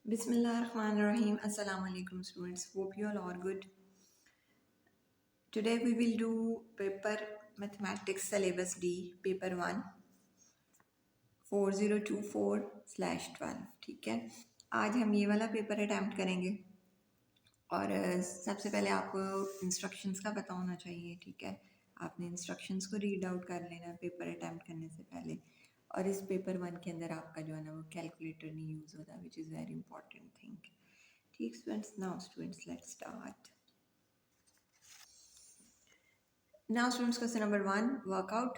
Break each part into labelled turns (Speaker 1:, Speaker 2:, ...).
Speaker 1: Bismillahirrahmanirrahim. Assalamu alaikum students. Hope you all are good. Today we will do paper mathematics syllabus D paper 1 4024/12. ठीक है, आज हम ये वाला पेपर अटैम्प्ट करेंगे और सबसे पहले आपको इंस्ट्रक्शंस का पता होना चाहिए। ठीक है, आपने इंस्ट्रक्शंस को रीड आउट कर लेना पेपर अटैम्प्ट करने से पहले। और इस पेपर 1 के अंदर आपका जो है ना वो कैलकुलेटर नहीं यूज़ होता, which is very important thing. ठीक students, now students let's start. Now students question number 1 work out.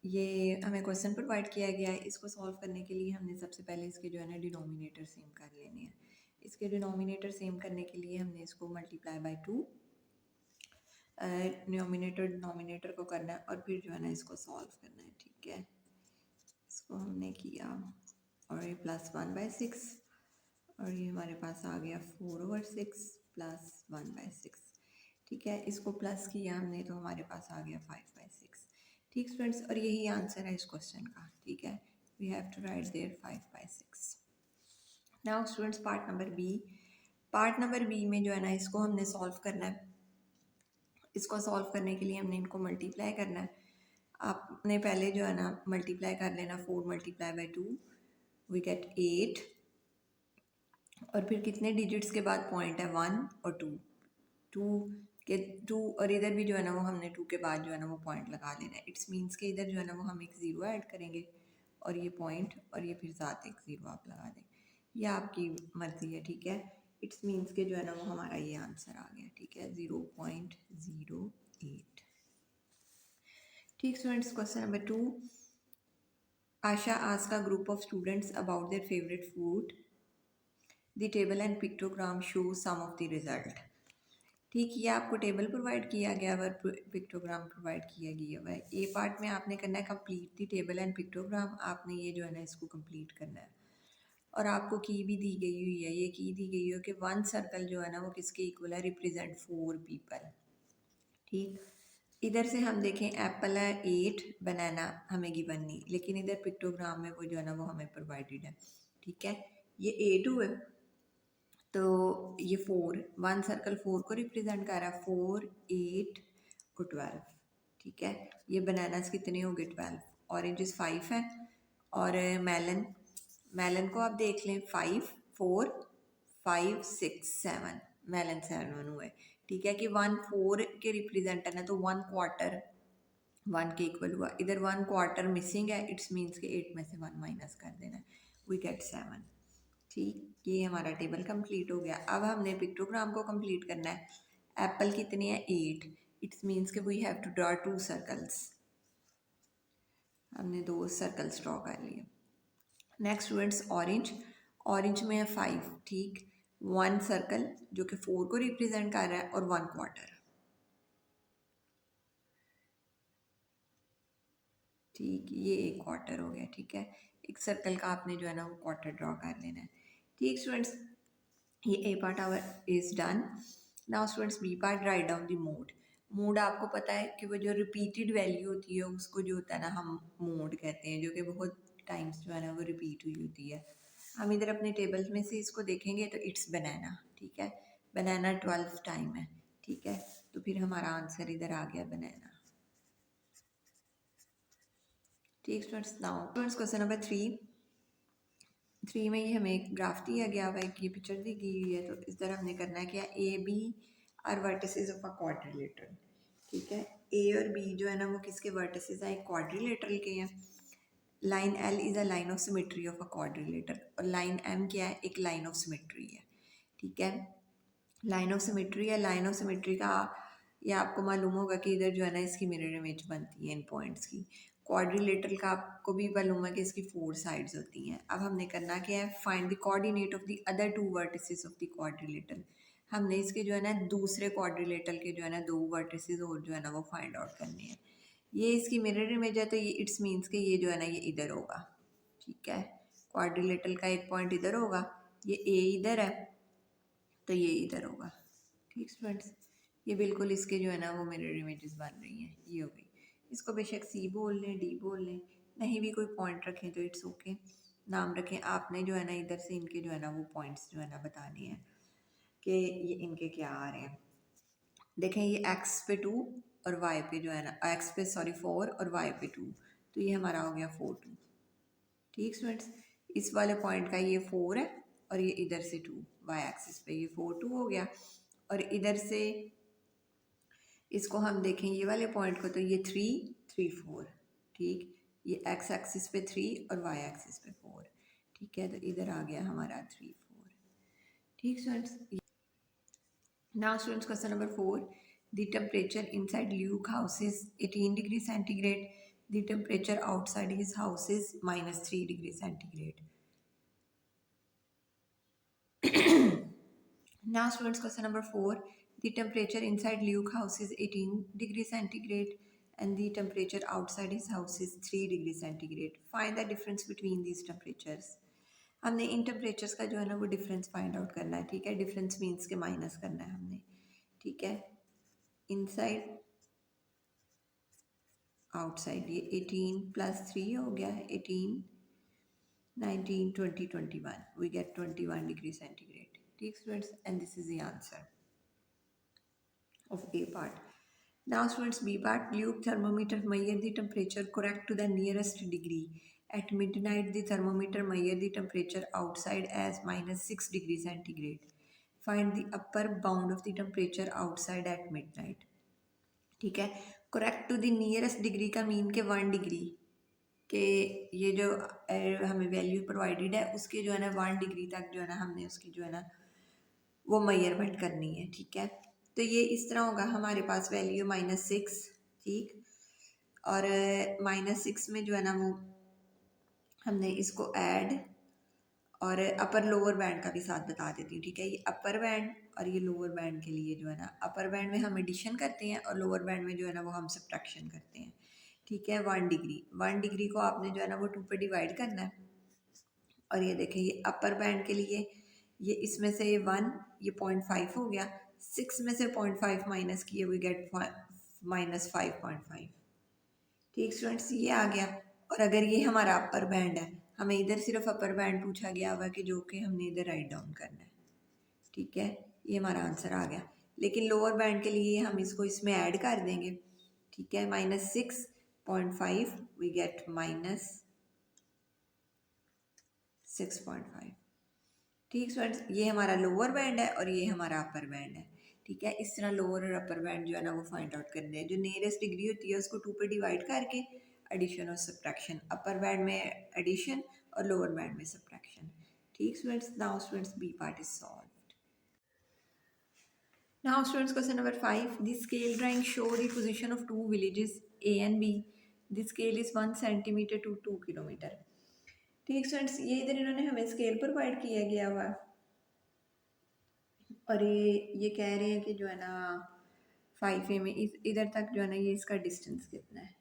Speaker 1: ये हमें क्वेश्चन प्रोवाइड किया गया है, इसको सॉल्व करने के लिए हमने सबसे पहले इसके जो है ना डिनोमिनेटर सेम कर लेने हैं। इसके डिनोमिनेटर सेम करने के लिए हमने इसको मल्टीप्लाई बाय 2 डिनोमिनेटर डिनोमिनेटर को करना है और फिर जो है ना इसको सॉल्व करना है। ठीक है, इसको हमने किया और ये +1/6 और ये हमारे पास आ गया 4/6 +1/6। ठीक है, इसको प्लस किया हमने तो हमारे पास आ गया 5/6। ठीक स्टूडेंट्स, और यही आंसर है इस क्वेश्चन का। ठीक है, we have to write there 5/6। Now students part number B. Part number B में जो है ना इसको हमने सॉल्व करना है। इसको सॉल्व करने के लिए हमने इनको मल्टीप्लाई करना है। आपने पहले जो है ना मल्टीप्लाई कर लेना, 4 × 2 वी गेट 8 और फिर कितने डिजिट्स के बाद पॉइंट है 1 और 2 के 2 और इधर भी जो है ना वो हमने 2 के बाद जो है ना वो पॉइंट लगा लेना है। इट्स मीन्स के इधर जो है ना वो हम एक ज़ीरो ऐड करेंगे और ये पॉइंट और ये फिर साथ एक ज़ीरो आप लगा दें, यह आपकी मर्ज़ी है। ठीक है, इट्स मीन्स के जो है ना वो हमारा ये आंसर आ गया। ठीक है, 0.08। ठीक students, question number 2। Asha ask a group of students about their favourite food. The table and pictogram show some of the result. ठीक, ये आपको टेबल प्रोवाइड किया गया है और पिक्टोग्राम प्रोवाइड किया गया हुआ है। ए पार्ट में आपने करना है complete the table and pictogram. आपने ये जो है ना इसको कंप्लीट करना है और आपको की भी दी गई हुई है। ये की दी गई है कि 1 सर्कल जो है ना वो किसके इक्वल है, रिप्रेजेंट 4 पीपल। ठीक, इधर से हम देखें एप्पल है 8, बनाना हमें गिवन नहीं, लेकिन इधर पिक्टोग्राम में वो जो है ना वो हमें प्रोवाइडेड है। ठीक है, ये 8 हुए तो ये 4, 1 सर्कल 4 को रिप्रेजेंट कर रहा है, 4, 8 और 12। ठीक है, ये बनानास कितने हो गए 12, ऑरेंजेस 5 है और मेलन को आप देख लें 5, 4, 5, 6, 7, मेलन 7 हुए। ठीक है कि 1 4 के रिप्रेजेंट है ना, तो 1 क्वार्टर 1 के इक्वल हुआ। इधर 1 क्वार्टर मिसिंग है, इट्स मीन्स के 8 में से 1 माइनस कर देना, वी गेट 7। ठीक, ये हमारा टेबल कंप्लीट हो गया। अब हमने पिक्टोग्राम को कंप्लीट करना है। एप्पल कितने हैं 8, इट्स मीन्स के we have to draw 2 circles. हमने 2 सर्कल्स ड्रॉ कर लिए। Next students orange. ऑरेंज में है 5। ठीक, 1 सर्कल जो कि 4 को रिप्रेजेंट कर रहा है और 1 क्वार्टर। ठीक, ये एक क्वार्टर हो गया। ठीक है, एक सर्कल का आपने जो है ना वो क्वार्टर ड्रॉ कर लेना है। ठीक स्टूडेंट्स, ये A part our is done. Now students B part, write down the mode. Mode आपको पता है कि वो जो रिपीटेड वैल्यू होती है उसको जो होता है ना हम मोड कहते हैं, जो कि बहुत टाइम्स जो है ना वो रिपीट हुई होती है। हम इधर अपने टेबल्स में से इसको देखेंगे तो इट्स बनाना। ठीक है, बनाना 12 टाइम है। ठीक है, तो फिर हमारा आंसर इधर आ गया बनाना। ठीक students, now students question number 3 में ये हमें एक ग्राफ दिया गया हुआ है, ये पिक्चर दी गई हुई है। तो इस तरह हमने करना है क्या, A B are vertices of a quadrilateral. ठीक है, ए और बी जो है ना वो किसके वर्टिसेस हैं, एक क्वाड्रिलेटरल के हैं। Line L is a line of symmetry of a quadrilateral और लाइन एम क्या है, एक लाइन ऑफ सिमेट्री है। ठीक है, लाइन ऑफ सिमेट्री है। लाइन ऑफ सिमेट्री का ये आपको मालूम होगा कि इधर जो है ना इसकी मिरर इमेज बनती है इन पॉइंट्स की। क्वाड्रिलेटरल का आपको भी मालूम है कि इसकी 4 साइड्स होती हैं। अब हमने करना क्या है, find the coordinate of the other 2 vertices of the quadrilateral. हमने इसके जो है ना दूसरे क्वाड्रिलेटरल के जो है ना 2 वर्टिसेस और जो है ना वो फाइंड आउट करने हैं। ये इसकी मिरर इमेज है तो ये इट्स मीन्स के ये जो है ना ये इधर होगा। ठीक है, क्वाड्रिलेटरल का एक पॉइंट इधर होगा, ये ए इधर है तो ये इधर होगा। ठीक स्टूडेंट्स, ये बिल्कुल इसके जो है ना वो मिरर इमेजेस बन रही हैं। ये हो गई, इसको बेशक सी बोल लें, डी बोल लें, नहीं भी कोई पॉइंट रखें तो इट्स ओके। नाम रखें। आपने जो है ना इधर से इनके जो है ना वो पॉइंट्स जो है ना बताने हैं कि ये इनके क्या आ रहे हैं। देखें ये x पे 2 और y पे जो है ना x पे सॉरी 4 और y पे 2, तो ये हमारा हो गया 4 2। ठीक स्टूडेंट्स, इस वाले पॉइंट का ये 4 है और ये इधर से 2, y एक्सिस पे ये 4 2 हो गया। और इधर से इसको हम देखें ये वाले पॉइंट को, तो ये 3 3 4। ठीक, ये x एक्सिस पे 3 और y एक्सिस पे 4। ठीक है, तो इधर आ गया हमारा 3 4। ठीक students, now students question number 4, the temperature inside Luke house is 18 degrees centigrade, the temperature outside his house is minus 3 degrees centigrade. Now students question number 4, the temperature inside Luke house is 18 degrees centigrade and the temperature outside his house is 3 degrees centigrade. Find the difference between these temperatures. हमने इन temperatures का जो है ना वो difference find out करना है। ठीक है, डिफरेंस मीन्स के माइनस करना है हमने। ठीक है, इनसाइड आउटसाइड, ये 18 प्लस 3 हो गया, 18 19 20 21, we get 21 degree centigrade. ठीक students, and this is the answer of A part. Now students, B part, Luke thermometer measure the temperature correct to the nearest degree. At midnight the thermometer measure the temperature outside as minus 6 degree centigrade. Find the upper bound of the temperature outside at midnight. ठीक है, correct to the nearest degree का mean के 1 degree कि ये जो हमें value provided है उसके जो है ना 1 डिग्री तक जो है ना हमने उसकी जो है ना वो मेजरमेंट करनी है। ठीक है, तो ये इस तरह होगा, हमारे पास वैल्यू -6। ठीक, और -6 में जो है ना वो हमने इसको ऐड और अपर लोअर बैंड का भी साथ बता देती हूँ। ठीक है, ये अपर बैंड और ये लोअर बैंड के लिए जो है ना अपर बैंड में हम एडिशन करते हैं और लोअर बैंड में जो है ना वो हम सब्ट्रैक्शन करते हैं। ठीक है, 1 डिग्री को आपने जो है ना वो 2 पे डिवाइड करना है। और ये देखें, ये अपर बैंड के लिए ये इसमें से 1 ये 0.5 हो गया, 6 में से 0.5 माइनस किए वी गेट -5.5। ठीक स्टूडेंट्स, ये आ गया। और अगर ये हमारा अपर बैंड है, हमें इधर सिर्फ अपर बैंड पूछा गया हुआ कि जो कि हमने इधर राइट डाउन करना है। ठीक है, ये हमारा आंसर आ गया। लेकिन लोअर बैंड के लिए हम इसको इसमें ऐड कर देंगे। ठीक है, -6.5 वी गेट -6.5। ठीक स्टूडेंट्स, ये हमारा लोअर बैंड है और ये हमारा अपर बैंड है। ठीक है, इस तरह लोअर और अपर बैंड जो है ना वो फाइंड आउट करने हैं। जो नियरेस्ट डिग्री होती है उसको 2 पे डिवाइड करके एडिशन और सब्ट्रैक्शन, अपर बैंड में एडिशन और लोअर बैंड में सब्ट्रैक्शन। ठीक students, now students B part is solved. Now students question number 5, the scale drawing show the position of 2 villages A and B, the scale is 1 centimetre to 2 kilometre. ठीक students, ये इधर इन्होंने हमें scale provide किया गया हुआ और ये कह रहे हैं कि जो है ना 5A में इधर तक जो है ना ये इसका डिस्टेंस कितना है।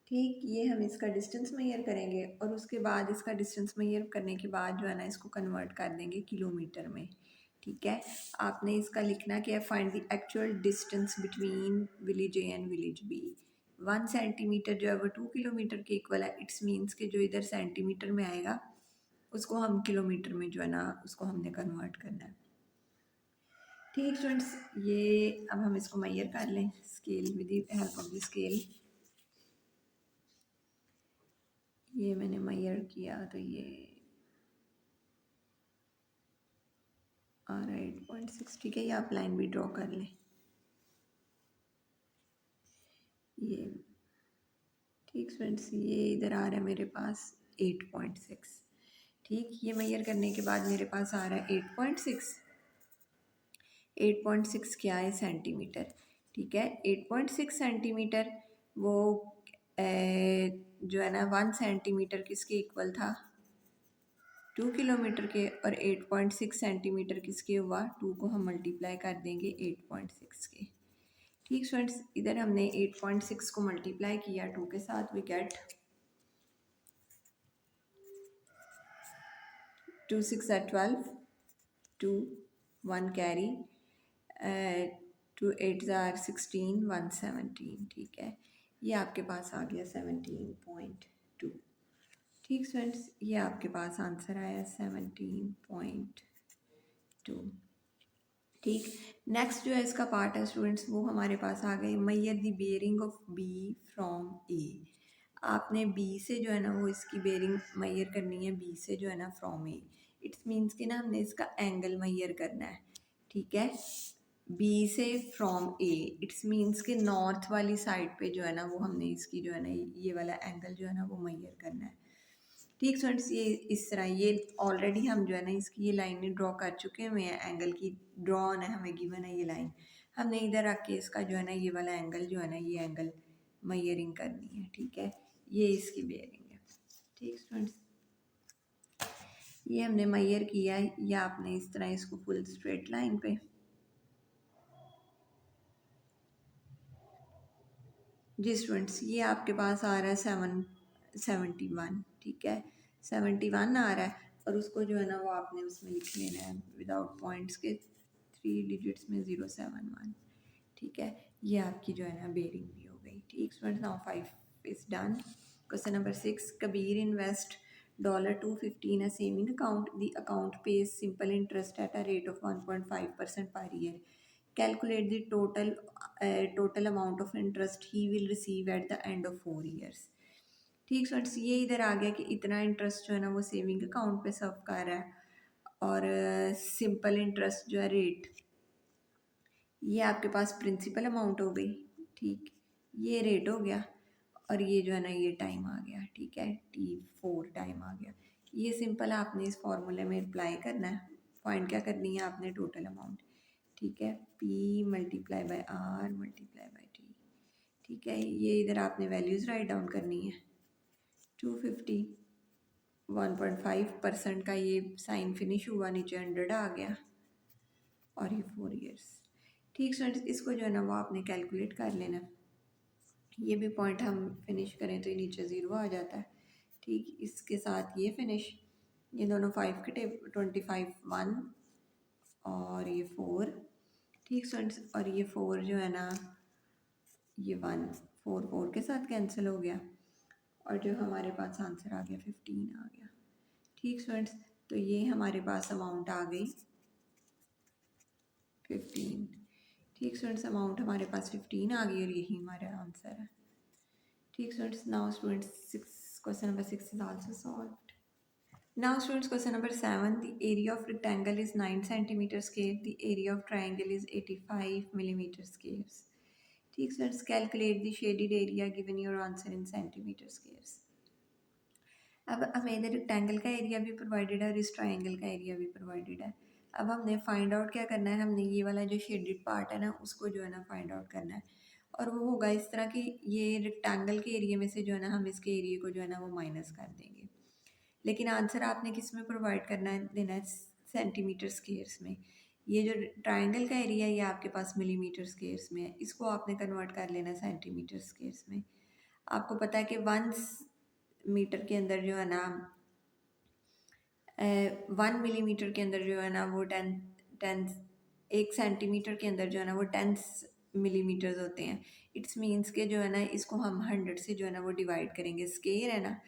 Speaker 1: ठीक, ये हम इसका डिस्टेंस मेजर करेंगे और उसके बाद इसका डिस्टेंस मेजर करने के बाद जो है ना इसको कन्वर्ट कर देंगे किलोमीटर में। ठीक है, आपने इसका लिखना क्या है, find the actual distance between village A and village B. 1 centimetre जो है वो 2 किलोमीटर के इक्वल है। इट्स मीन्स कि जो इधर सेंटीमीटर में आएगा उसको हम किलोमीटर में जो है ना उसको हमने कन्वर्ट करना है। ठीक स्टूडेंट्स, ये अब हम इसको मेजर कर लें scale with the help of the scale. ये मैंने मेजर किया तो ये आ रहा है 8.6। ठीक है, ये आप लाइन भी ड्रॉ कर लें ये। ठीक स्टूडेंट्स, ये इधर आ रहा है मेरे पास 8.6। ठीक, ये मेजर करने के बाद मेरे पास आ रहा है 8.6। 8.6 क्या है, सेंटीमीटर। ठीक है, 8.6 सेंटीमीटर वो जो है ना 1 सेंटीमीटर किसके इक्वल था, 2 किलोमीटर के। और 8.6 सेंटीमीटर किसके हुआ, 2 को हम मल्टीप्लाई कर देंगे 8.6 के। ठीक स्टूडेंट्स, इधर हमने 8.6 को मल्टीप्लाई किया 2 के साथ, वी गेट 2 6 12, 2 1 कैरी, 2 8 16, 1 17। ठीक है, ये आपके पास आ गया 17.2। ठीक स्टूडेंट्स, ये आपके पास आंसर आया 17.2। ठीक, नेक्स्ट जो है इसका पार्ट है स्टूडेंट्स, वो हमारे पास आ गए mayor the bearing of B from A. आपने बी से जो है ना वो इसकी बेयरिंग मैयर करनी है, बी से जो है ना फ्रॉम ए। इट्स मीन्स कि ना हमने इसका एंगल मैयर करना है। ठीक है, बी से फ्रॉम ए, इट्स मीन्स कि नॉर्थ वाली साइड पे जो है ना वो हमने इसकी जो है ना ये वाला एंगल जो है ना वो मैयर करना है। ठीक स्टूडेंट्स, ये इस तरह ये ऑलरेडी हम जो है ना इसकी ये लाइनें ड्रॉ कर चुके हुए हैं, एंगल की ड्रॉ ऑन है, हमें गिवन है ये लाइन। हमने इधर रख के इसका जो है ना ये वाला एंगल जो है ना ये एंगल मैयरिंग करनी है। ठीक है, ये इसकी बेयरिंग है। ठीक स्टूडेंट्स, ये हमने मैयर किया है, या आपने इस तरह इसको फुल स्ट्रेट लाइन पे, जी स्टूडेंट्स ये आपके पास आ रहा है 71। ठीक है, 71 आ रहा है, और उसको जो है ना वो आपने उसमें लिख लेना है विदाउट पॉइंट्स के 3 डिजिट्स में 071। ठीक है, ये आपकी जो है ना बेयरिंग भी हो गई। ठीक students, now 5 is done. Question number 6, Kabir invest $250 in a saving account. The account pays simple interest at a rate of 1.5% per year. Calculate the total amount of interest he will receive at the end of 4 years. ठीक students, ये इधर आ गया कि इतना interest जो है ना वो सेविंग अकाउंट पे सर्व कर रहा है, और सिंपल इंटरेस्ट जो है रेट, ये आपके पास प्रिंसिपल अमाउंट हो गई। ठीक, ये रेट हो गया, और ये जो है ना ये टाइम आ गया। ठीक है, T4 टाइम आ गया। ये सिंपल आपने इस फॉर्मूले में अप्लाई करना है। पॉइंट क्या करनी है आपने, टोटल अमाउंट। ठीक है, P multiply by R multiply by T। ठीक है, ये इधर आपने वैल्यूज़ राइट डाउन करनी है। 250, 1.5% का ये साइन फिनिश हुआ, नीचे 100 आ गया, और ये 4 ईयर्स। ठीक स्टूडेंट्स, इसको जो है ना वो आपने कैलकुलेट कर लेना। ये भी पॉइंट हम फिनिश करें तो ये नीचे 0 आ जाता है। ठीक, इसके साथ ये फिनिश, ये दोनों 5 के टेब 25 1, और ये 4। ठीक स्टूडेंट्स, और ये 4 जो है ना ये 1 4 4 के साथ कैंसिल हो गया, और जो हमारे पास आंसर आ गया 15 आ गया। ठीक स्टूडेंट्स, तो ये हमारे पास अमाउंट आ गई 15। ठीक स्टूडेंट्स, अमाउंट हमारे पास 15 आ गई, और यही हमारा आंसर है। ठीक students, now students 6, question number 6 is also solved. Now students, question number 7, the area of rectangle is 9 centimeter square, the area of triangle is 85 millimeter squares. ठीक students, calculate the shaded area, given your answer in centimetre squares. अब हमें इधर rectangle का area भी provided है और इस triangle का एरिया भी प्रोवाइडेड है। अब हमने फाइंड आउट क्या करना है, हमने ये वाला जो शेडेड पार्ट है ना उसको जो है ना फाइंड आउट करना है, और वो होगा इस तरह कि ये रेक्टेंगल के एरिया में से जो है ना हम इसके एरिया को जो है ना वो माइनस कर देंगे। लेकिन आंसर आपने किस में प्रोवाइड करना है, देना है सेंटीमीटर स्क्वेयर्स में। ये जो ट्राइंगल का एरिया है ये आपके पास मिलीमीटर स्क्वेयर्स में है, इसको आपने कन्वर्ट कर लेना है सेंटीमीटर स्क्वेयर्स में। आपको पता है कि 1 मीटर के अंदर जो है ना 1 मिलीमीटर के अंदर जो है ना वो 10 1 सेंटीमीटर के अंदर जो है ना वो 10 मिलीमीटर्स होते हैं। इट्स मीन्स के जो है ना इसको हम 100 से जो है ना वो डिवाइड करेंगे। स्केयर है ना,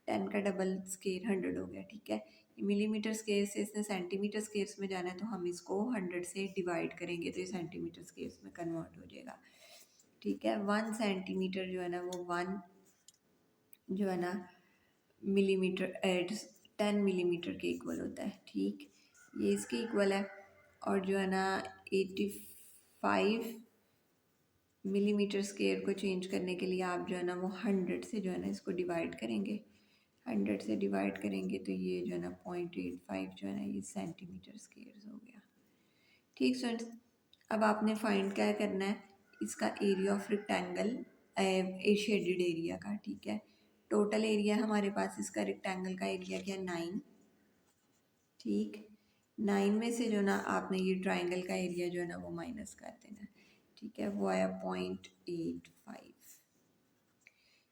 Speaker 1: 10 का डबल स्केयर 100 हो गया। ठीक है, मिलीमीटर स्केयर से इसने सेंटीमीटर स्केयर्स में जाना है, तो हम इसको 100 से डिवाइड करेंगे तो ये सेंटीमीटर स्केयर्स में कन्वर्ट हो जाएगा। ठीक है, 1 सेंटीमीटर जो है ना वो 1 जो है ना मिलीमीटर 10 मिलीमीटर के इक्वल होता है। ठीक, ये इसके इक्वल है, और जो है ना 85 मिलीमीटर स्केयर को चेंज करने के लिए आप जो है ना वो 100 से जो है ना इसको डिवाइड करेंगे। 100 से डिवाइड करेंगे तो ये जो है ना 0.85 जो है ना ये सेंटीमीटर स्केयर हो गया। ठीक स्टूडेंट्स, अब आपने फाइंड क्या करना है, इसका area of rectangle shaded area का। ठीक है, टोटल एरिया हमारे पास इसका रेक्टेंगल का एरिया क्या, 9। ठीक, 9 में से जो ना आपने ये ट्राइंगल का एरिया जो है ना वो माइनस कर देना है। ठीक है, वो आया 0.85।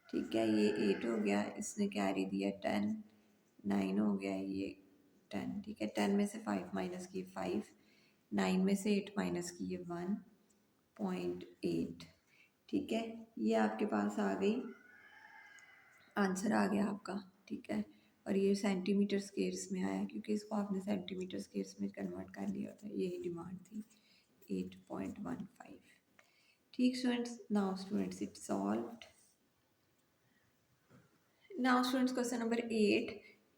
Speaker 1: ठीक है, ये 8 हो गया, इसने कैरी दिया 10, 9 हो गया, ये 10। ठीक है, 10 में से 5 माइनस किए 5, 9 में से 8 माइनस किए 1.8। ठीक है, ये आपके पास आ गई, आंसर आ गया आपका। ठीक है, और ये सेंटीमीटर स्क्वेयर्स में आया क्योंकि इसको आपने सेंटीमीटर स्क्वेयर्स में कन्वर्ट कर लिया था, यही डिमांड थी 8.15। ठीक students, now students it's solved. Now students question number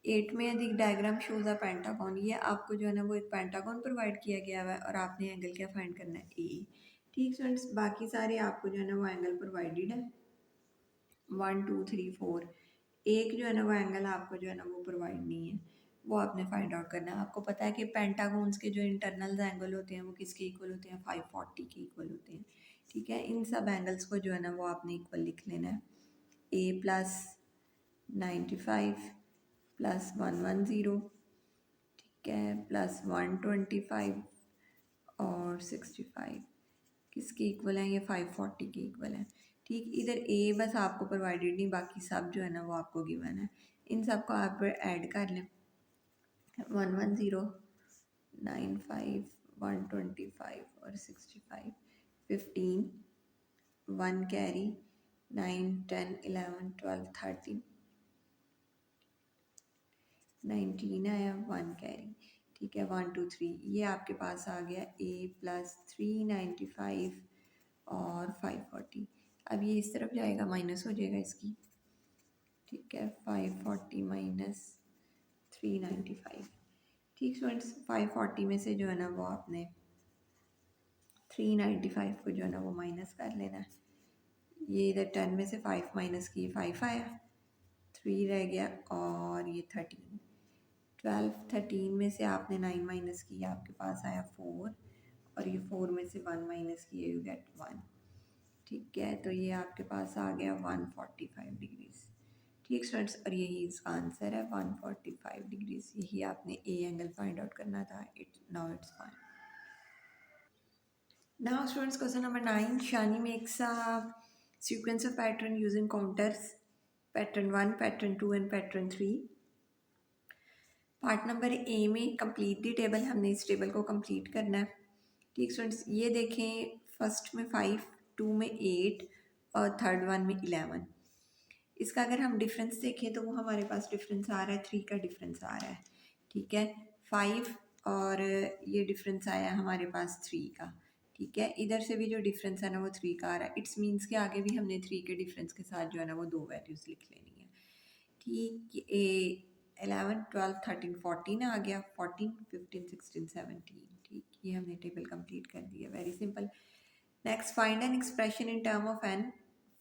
Speaker 1: 8 में यदि डायग्राम शोज अ पेंटागन, ये आपको जो है ना वो एक पेंटागन प्रोवाइड किया गया हुआ है और आपने एंगल क्या फाइंड करना है, ए। ठीक स्टूडेंट्स, बाकी सारे आपको जो है ना वो एंगल प्रोवाइडेड है 1 2 3 4। एक जो है ना वो एंगल आपको जो है ना वो प्रोवाइड नहीं है, वो आपने फाइंड आउट करना है। आपको पता है कि पेंटागोन्स के जो इंटरनल एंगल होते हैं वो किसके इक्वल होते हैं, 540 के इक्वल होते हैं। ठीक है, इन सब एंगल्स को जो है ना वो आपने इक्वल लिख लेना है, ए प्लस 95 प्लस 110, ठीक है, प्लस 125 और 65 किसके इक्वल है, ये 540 के इक्वल है। ठीक, इधर ए बस आपको प्रोवाइडेड नहीं, बाकी सब जो है ना वो आपको गिवन है। इन सब को आप ऐड कर लें, 110, 95, 125 और 65, 15, 1 कैरी, 9 10 11 12 13, 19 आया, 1 कैरी। ठीक है, 1 2 3, ये आपके पास आ गया ए प्लस 395 और 540। अब ये इस तरफ जाएगा, माइनस हो जाएगा इसकी। ठीक है, 540 माइनस 395। ठीक स्टूडेंट्स, 540 में से जो है ना वो आपने 395 को जो है ना वो माइनस कर लेना है। ये इधर 10 में से 5 माइनस किए 5 आया, 3 रह गया और ये 13, 12 13 में से आपने 9 माइनस किया, आपके पास आया 4 और ये 4 में से 1 माइनस किए, यू गेट 1। ठीक है, तो ये आपके पास आ गया 145 डिग्रीज। ठीक स्टूडेंट्स, और यही इसका आंसर है 145 डिग्रीज। यही आपने ए एंगल फाइंड आउट करना था। Now it's fine. Now students, question number 9, Shani makes a sequence of pattern using counters, pattern 1, pattern 2 and pattern 3। Part number A में कंप्लीट दी टेबल, हमने इस table को complete करना है। ठीक students, ये देखें, फर्स्ट में 5, 2 में 8 और थर्ड वन में 11। इसका अगर हम डिफरेंस देखें तो वो हमारे पास डिफरेंस आ रहा है 3 का डिफरेंस आ रहा है। ठीक है, 5 और ये डिफरेंस आया हमारे पास 3 का। ठीक है, इधर से भी जो डिफरेंस है ना वो 3 का आ रहा है। इट्स मीन्स के आगे भी हमने 3 के डिफरेंस के साथ जो है ना वो 2 वैल्यूज़ लिख लेनी है। ठीक, ए 11 12 13 14 आ गया, 14 15 16 17। ठीक, ये हमने टेबल कंप्लीट कर दिया, very simple. Next, find an expression in term of N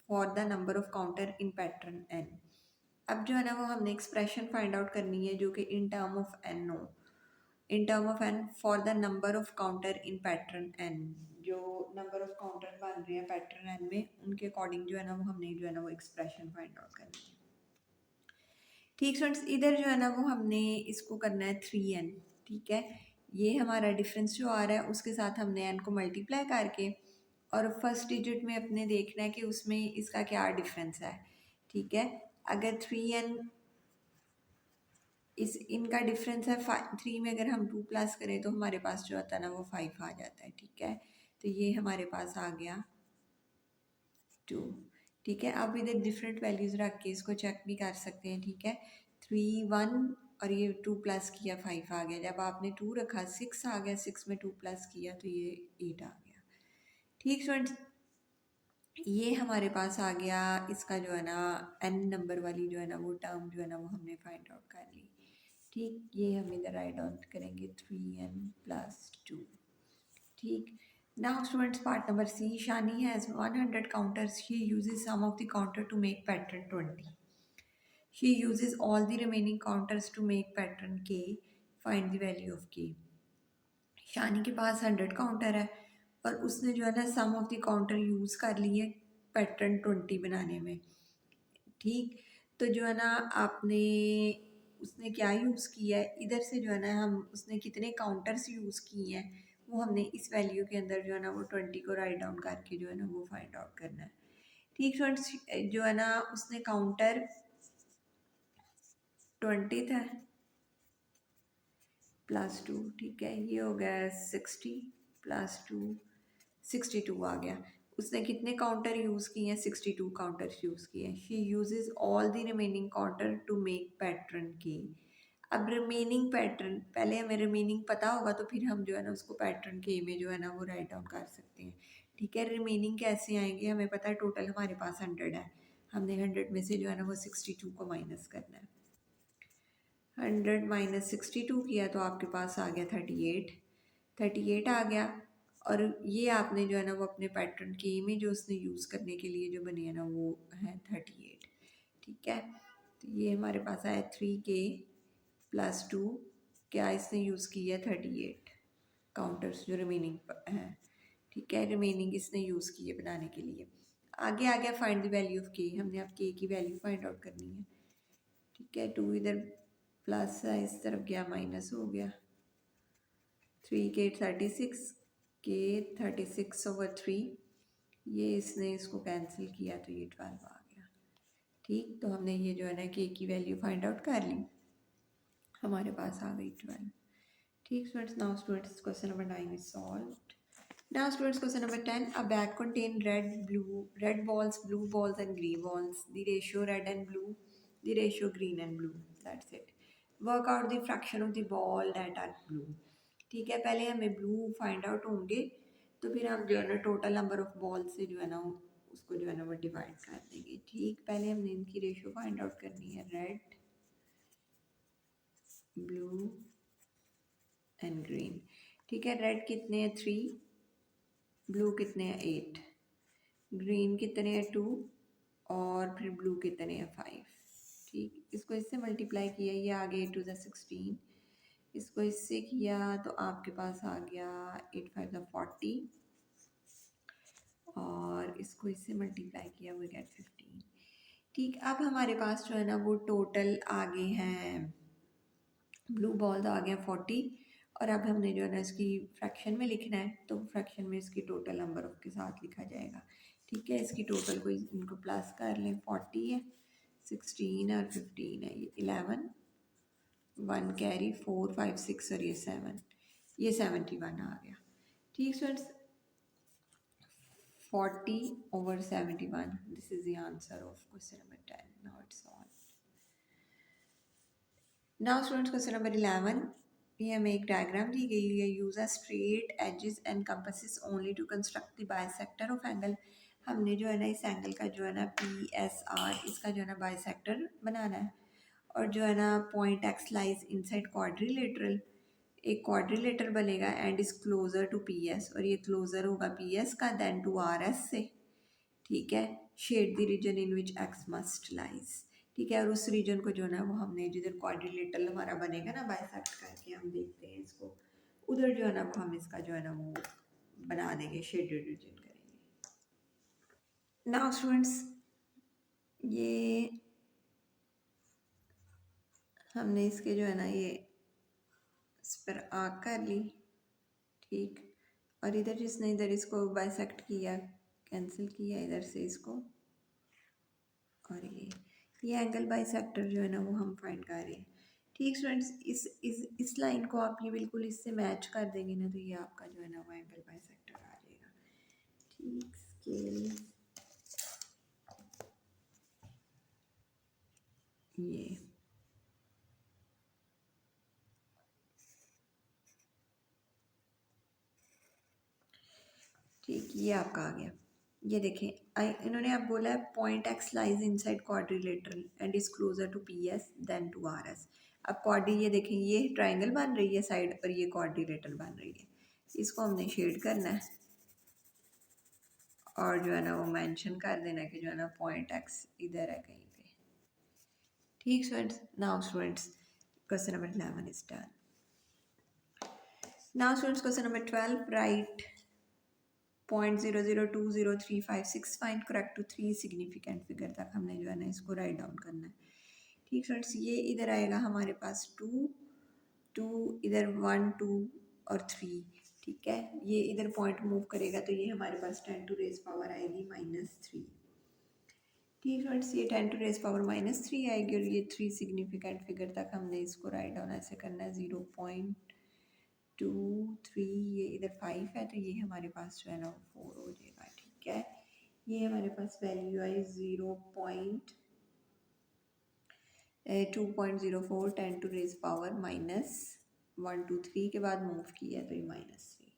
Speaker 1: for the number of counter in pattern N. अब जो है ना वो हमने एक्सप्रेशन फाइंड आउट करनी है जो कि इन टर्म ऑफ एन हो, in term of N for the number of counter in pattern N. जो नंबर ऑफ काउंटर बन रहे हैं पैटर्न एन में, उनके अकॉर्डिंग जो है ना वो हमने जो है ना वो एक्सप्रेशन फाइंड आउट करनी है। ठीक स्टूडेंट्स, इधर जो है ना वो हमने इसको करना है 3n। ठीक है, ये हमारा डिफरेंस जो आ रहा है उसके साथ हमने n को मल्टीप्लाई करके और फर्स्ट डिजिट में अपने देखना है कि उसमें इसका क्या डिफरेंस है। ठीक है, अगर 3n इस इनका डिफरेंस है 3 में अगर हम 2 प्लस करें तो हमारे पास जो आता है ना वो 5 आ जाता है। ठीक है, तो ये हमारे पास आ गया 2। ठीक है, अब इधर डिफरेंट वैल्यूज़ रख के इसको चेक भी कर सकते हैं। ठीक है, 3 1 और ये 2 प्लस किया 5 आ गया। जब आपने 2 रखा 6 आ गया, 6 में 2 प्लस किया तो ये 8 आ गया। ठीक स्टूडेंट्स, ये हमारे पास आ गया, इसका जो है ना n नंबर वाली जो है ना वो टर्म जो है ना वो हमने फाइंड आउट कर ली। ठीक, ये हम इधर राइट डाउन करेंगे 3n प्लस 2। ठीक, now students, part number C, Shani has 100 counters. She uses some of the counter to make pattern 20. She uses all the remaining counters to make pattern K. Find the value of K. शानी के पास 100 counter है और उसने जो है ना सम of the counter use कर लिए pattern 20 बनाने में। ठीक, तो जो है ना आपने उसने क्या यूज़ किया है, इधर से जो है ना हम उसने कितने काउंटर्स यूज़ किए हैं वो हमने इस वैल्यू के अंदर जो है ना वो 20 को राइट डाउन करके जो है ना वो फाइंड आउट करना है। ठीक फ्रेंड्स, जो है ना उसने काउंटर 20 था प्लस 2। ठीक है, ये हो गया 60 प्लस 2, 62 आ गया। उसने कितने काउंटर यूज़ किए हैं? 62 काउंटर्स यूज़ किए हैं। She uses all the remaining counter to make pattern की। अब रिमेनिंग पैटर्न, पहले हमें रिमेनिंग पता होगा तो फिर हम जो है ना उसको पैटर्न के में जो है ना वो राइट डाउन कर सकते हैं। ठीक है, रिमेनिंग कैसे आएंगे? हमें पता है टोटल हमारे पास 100 है, हमने 100 में से जो है ना वो 62 को माइनस करना है। 100 माइनस 62 किया तो आपके पास आ गया 38 आ गया। और ये आपने जो है ना वो अपने पैटर्न के में जो उसने यूज़ करने के लिए जो बनी है ना वो है 38। ठीक है, तो ये हमारे पास आया 3K प्लस 2, क्या इसने यूज़ किया 38 काउंटर्स जो रिमेनिंग हैं। ठीक है, रिमेनिंग इसने यूज़ किए बनाने के लिए। आगे आ गया फाइंड द वैल्यू ऑफ के, हमने अब के की वैल्यू फाइंड आउट करनी है। ठीक है, 2 इधर प्लस है, इस तरफ गया माइनस हो गया। 3K 36, के 36/3, ये इसने इसको कैंसिल किया तो ये 12 आ गया। ठीक, तो हमने ये जो है ना के की वैल्यू फाइंड आउट कर ली, हमारे पास आ गई 12। ठीक students, now students question number 9 is solved. Now students, question number 10. A bag contain red balls, blue balls and green balls. The ratio red and blue, the ratio green and blue. That's it. Work out the fraction of the ball that are blue. ठीक है, पहले हमें blue find out होंगे तो फिर हम जो है ना टोटल नंबर ऑफ बॉल से जो है ना उसको जो है ना वो डिवाइड कर देंगे। ठीक, पहले हमने इनकी रेशियो फाइंड आउट करनी है, रेड, ब्लू एंड ग्रीन। ठीक है, रेड कितने हैं 3, ब्लू कितने हैं 8, ग्रीन कितने हैं 2 और फिर ब्लू कितने हैं 5। ठीक, इसको इससे मल्टीप्लाई किया, ये आ गया 8 × 16, इसको इससे किया तो आपके पास आ गया 8 × 5 = 40 और इसको इससे मल्टीप्लाई किया वो गेट 15। ठीक, अब हमारे पास जो है ना वो टोटल आगे हैं, ब्लू बॉल आ गया 40 और अब हमने जो है ना इसकी फ्रैक्शन में लिखना है तो फ्रैक्शन में इसकी टोटल नंबर ऑफ के साथ लिखा जाएगा। ठीक है, इसकी टोटल को इनको प्लस कर लें, 40 है, 16 और 15 है, ये 11, 1 कैरी, 4 5 6 और ये 7, ये 71 आ गया। ठीक students, 40/71, this is the answer of question number 10। Now it's all. Now students question number 11, ये हमें एक डायग्राम दी गई है। Use a straight edges and compasses only to construct the bisector of angle. हमने जो है ना इस एंगल का जो है ना PSR, इसका जो है ना बाइसेक्टर बनाना है और जो है ना point X lies inside quadrilateral, एक क्वाड्रिलेटर बनेगा and is closer to PS और ये क्लोजर होगा PS का देन टू RS से। ठीक है, shade the region in which X must lies. ठीक है, और उस रीजन को जो है ना वो हमने जिधर क्वाड्रिलेटरल हमारा बनेगा ना बाइसेक्ट करके हम देखते हैं इसको, उधर जो है ना वो हम इसका जो है ना वो बना देंगे, शेडेड रीजन करेंगे। नाउ स्टूडेंट्स, ये हमने इसके जो है ना ये इस पर आग कर ली। ठीक, और इधर जिसने इधर इसको बाइसेक्ट किया, कैंसिल किया इधर से इसको, और ये एंगल बाइसेक्टर जो है ना वो हम फाइंड कर रहे हैं। ठीक स्टूडेंट्स, इस लाइन को आप ये बिल्कुल इससे मैच कर देंगे ना तो ये आपका जो है ना वो एंगल बाइसेक्टर आ जाएगा। ठीक, स्केल ये ठीक, ये आपका आ गया। ये देखें, इन्होंने अब बोला है point X lies inside quadrilateral and is closer to PS then to RS। अब क्वाड्री, ये देखें ये ट्राइंगल बन रही है साइड पर, ये क्वाड्रिलेटरल बन रही है, इसको हमने शेड करना है और जो है ना वो मेंशन कर देना कि जो है ना पॉइंट एक्स इधर है कहीं पे। ठीक students, now students question number 11 is done. Now students question number 12, write 0.002035 find correct to 3 significant figure तक हमने जो है ना इसको राइट डाउन करना है। ठीक स्टूडेंट्स, ये इधर आएगा हमारे पास 2 2, इधर 1 2 और 3। ठीक है, ये इधर पॉइंट मूव करेगा तो ये हमारे पास 10⁻³ आएगी -3। ठीक फ्रेंड्स, ये 10⁻³ आएगी और ये 3 सिग्निफिकेंट फिगर तक हमने इसको राइट डाउन ऐसे करना है। 0.23, ये इधर 5 है तो ये हमारे पास जो है ना 4 हो जाएगा। ठीक है, ये हमारे पास value I 2.04 10 to raise power -123 के बाद मूव किया तो ये -3।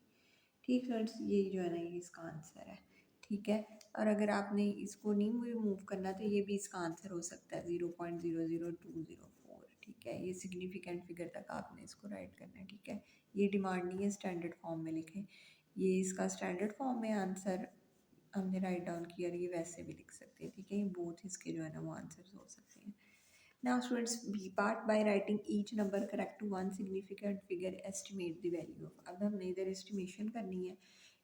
Speaker 1: ठीक फ्रेंड्स, ये जो है ना ये इसका आंसर है। ठीक है, और अगर आपने इसको नहीं भी मूव करना तो ये भी इसका आंसर हो सकता है 0.00204। ठीक है, ये सिग्निफिकेंट फिगर तक आपने इसको राइट करना है। ठीक है, ये डिमांड नहीं है स्टैंडर्ड फॉर्म में लिखें, ये इसका स्टैंडर्ड फॉर्म में आंसर हमने राइट डाउन किया और ये वैसे भी लिख सकते हैं। ठीक है, ये बोथ इसके जो है ना वो आंसर्स हो सकते हैं। Now students, B part, by writing each number correct to one significant figure, estimate the value of। अब हमने इधर estimation करनी है।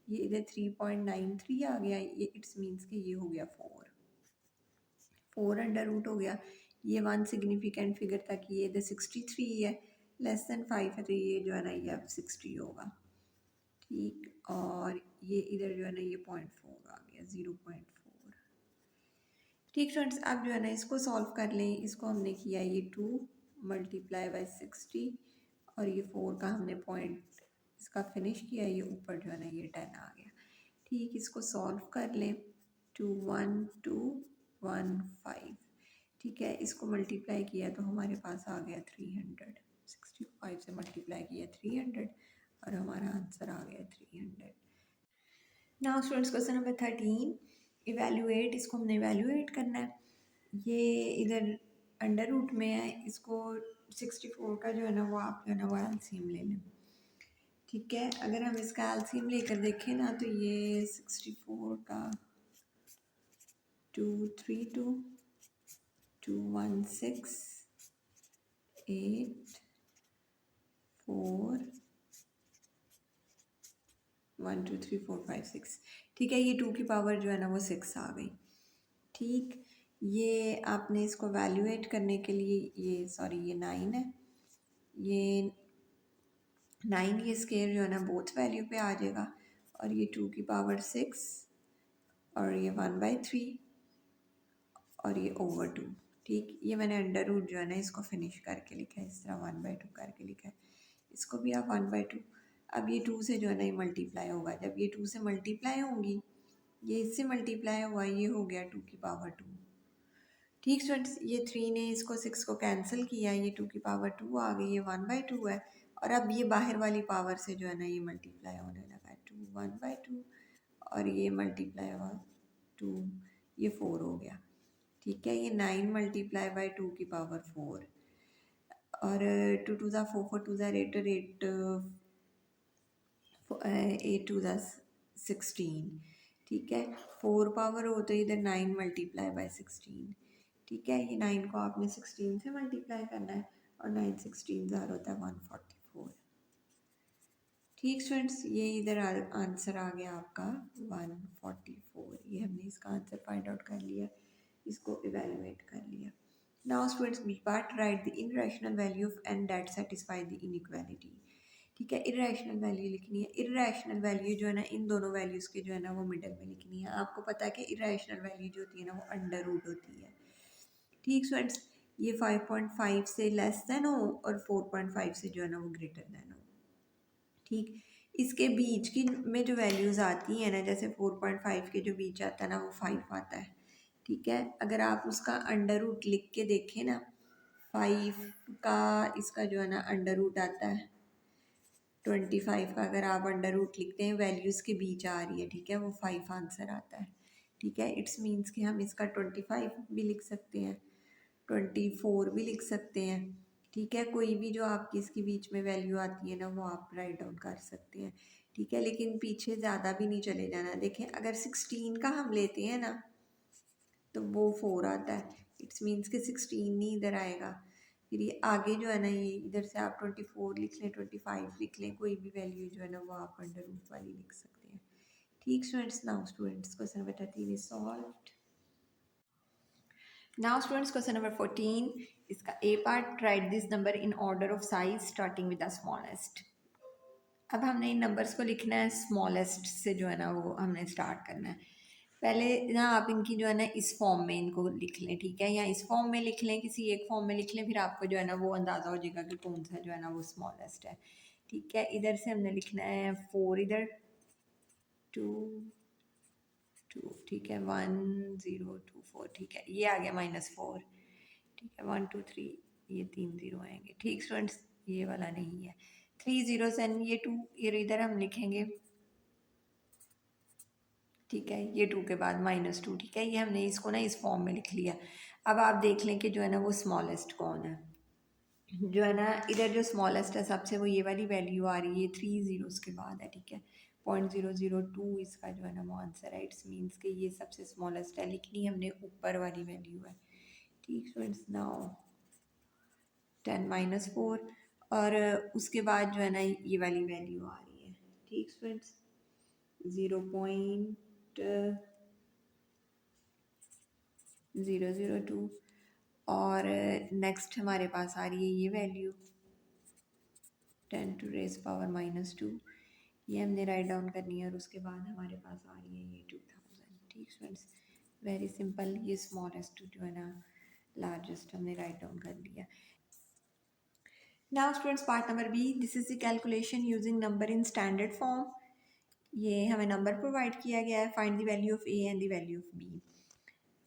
Speaker 1: ये इधर 3.93 आ गया, ये इट्स मीन्स कि ये हो गया 4 अंडर रूट हो गया। ये वन सिग्निफिकेंट फिगर था कि ये इधर 63 है, लेस देन 5 है तो ये जो है ना ये अब 60 होगा। ठीक, और ये इधर जो है ना ये 0.4 आ गया, 0.4। ठीक फ्रेंड्स, अब जो है ना इसको सॉल्व कर लें। इसको हमने किया ये 2 मल्टीप्लाई बाई 60 और ये 4 का हमने पॉइंट इसका फिनिश किया, ये ऊपर जो है ना ये 10 आ गया। ठीक, इसको सॉल्व कर लें। 21215। ठीक है, इसको मल्टीप्लाई किया तो हमारे पास आ गया 300। 65 से मल्टीप्लाई किया 300 और हमारा आंसर आ गया 300। Now students, question number 13, evaluate. इसको हमने इवेल्युएट करना है। ये इधर अंडर रूट में है, इसको 64 का जो है ना वो आप जो है ना वो एलसीएम ले लें। ठीक है, अगर हम इसका एलसीएम लेकर देखें ना तो ये 64 का 232 216 8 4 1 2 3 4 5 6। ठीक है, ये 2 की पावर जो है ना वो 6 आ गई। ठीक, ये आपने इसको वैल्यूएट करने के लिए ये सॉरी ये 9 है, ये 9 ये स्केयर जो है ना बोथ वैल्यू पे आ जाएगा और ये 2 की पावर 6 और ये 1/3 और ये ओवर 2। ठीक, ये मैंने अंडर रूट जो है ना इसको फिनिश करके लिखा है, इस तरह 1/2 करके लिखा है। इसको भी आप 1/2। अब ये 2 से जो है ना ये मल्टीप्लाई होगा, जब ये 2 से मल्टीप्लाई होंगी, ये इससे मल्टीप्लाई हुआ, ये हो गया 2 की पावर 2। ठीक स्टूडेंट्स, ये 3 ने इसको 6 को कैंसिल किया, ये 2 की पावर 2 आ गई, ये 1/2 है और अब ये बाहर वाली पावर से जो है ना ये मल्टीप्लाई होने लगा है 2 1/2 और ये मल्टीप्लाई हुआ 2, ये 4 हो गया। ठीक है, ये 9 मल्टीप्लाई बाई 2 की पावर 4 और 2 2 ज़ा 4 4 2 ज़ा 8 और 8 2 ज़ा 16। ठीक है, 4 पावर हो तो इधर 9 मल्टीप्लाई बाई 16। ठीक है, ये 9 को आपने 16 से मल्टीप्लाई करना है और 9 16 ज़ार होता है 144। ठीक स्टूडेंट्स, ये इधर आंसर आ गया आपका 144। ये हमने इसका आंसर फाइंड आउट कर लिया, इसको इवेलुएट कर लिया। Now students, B part, write the irrational value of N that satisfy the inequality. ठीक है, इरेशनल वैल्यू लिखनी है। इरेशनल वैल्यू जो है ना इन दोनों वैल्यूज़ के जो है ना वो मिडल में लिखनी है। आपको पता है कि इरेशनल वैल्यू जो होती है ना वो अंडर रूट होती है। ठीक स्टूडेंट्स, ये 5.5 से लेस देन हो और 4.5 से जो है ना वो ग्रेटर देन हो। ठीक, इसके बीच की में जो वैल्यूज़ आती हैं ना, जैसे 4.5 के जो बीच आता है ना वो 5 आता है। ठीक है, अगर आप उसका अंडर रूट लिख के देखें ना, 5 का इसका जो है ना अंडर रूट आता है 25 का, अगर आप अंडर रूट लिखते हैं वैल्यूज़ के बीच आ रही है, ठीक है, वो 5 आंसर आता है। ठीक है, इट्स मीन्स कि हम इसका 25 भी लिख सकते हैं, 24 भी लिख सकते हैं। ठीक है, कोई भी जो आपकी इसके बीच में वैल्यू आती है ना वो आप राइट डाउन कर सकते हैं। ठीक है, लेकिन पीछे ज़्यादा भी नहीं चले जाना। देखें, अगर 16 का हम लेते हैं ना तो वो 4 आता है, इट्स मीन्स कि 16 नहीं इधर आएगा। फिर ये आगे जो है ना ये इधर से आप 24 लिख लें, 25 लिख लें, कोई भी वैल्यू जो है ना वो आप अंडर रूट वाली लिख सकते हैं। ठीक students, now students question number 13 is solved. Now students, question number 14, इसका A part, write this number in order of size starting with the smallest. अब हमने इन नंबर्स को लिखना है स्मॉलेस्ट से जो है ना वो हमने स्टार्ट करना है। पहले ना आप इनकी जो है ना इस फॉर्म में इनको लिख लें। ठीक है, या इस फॉर्म में लिख लें, किसी एक फॉर्म में लिख लें, फिर आपको जो है ना वो अंदाज़ा हो जाएगा कि कौन सा जो है ना वो स्मॉलेस्ट है। ठीक है, इधर से हमने लिखना है 4, इधर 2 2, ठीक है, 1024, ठीक है, ये आ गया -4, ठीक है, 123, ये 3 0 आएंगे, ठीक स्टूडेंट्स, ये वाला नहीं है, 3 zeros एंड ये 2, ये इधर हम लिखेंगे, ठीक है, ये 2 के बाद -2, ठीक है, ये हमने इसको ना इस फॉर्म में लिख लिया। अब आप देख लें कि जो है ना वो स्मॉलेस्ट कौन है, जो है ना इधर जो स्मॉलेस्ट है सबसे, वो ये वाली वैल्यू आ रही है, 3 zeros के बाद है, ठीक है, 0.002 इसका जो है ना वो आंसर है। इट्स मीन्स कि ये सबसे स्मॉलेस्ट है, लिखनी हमने ऊपर वाली वैल्यू है, ठीक स्टूडेंट्स। नाउ 10 - 4, और उसके बाद जो है ना ये वाली वैल्यू आ रही है, ठीक स्टूडेंट्स, 0.002, और नेक्स्ट हमारे पास आ रही है ये वैल्यू 10⁻⁻², ये हमने राइट डाउन करनी है, और उसके बाद हमारे पास आ रही है ये 2000, ठीक स्टूडेंट्स, वेरी सिंपल, ये स्मॉलेस्ट जो है ना लार्जेस्ट हमने राइट डाउन कर लिया। Now students, part number B, this is the calculation using number in standard form. ये हमें नंबर प्रोवाइड किया गया है, find the value of A and the value of B.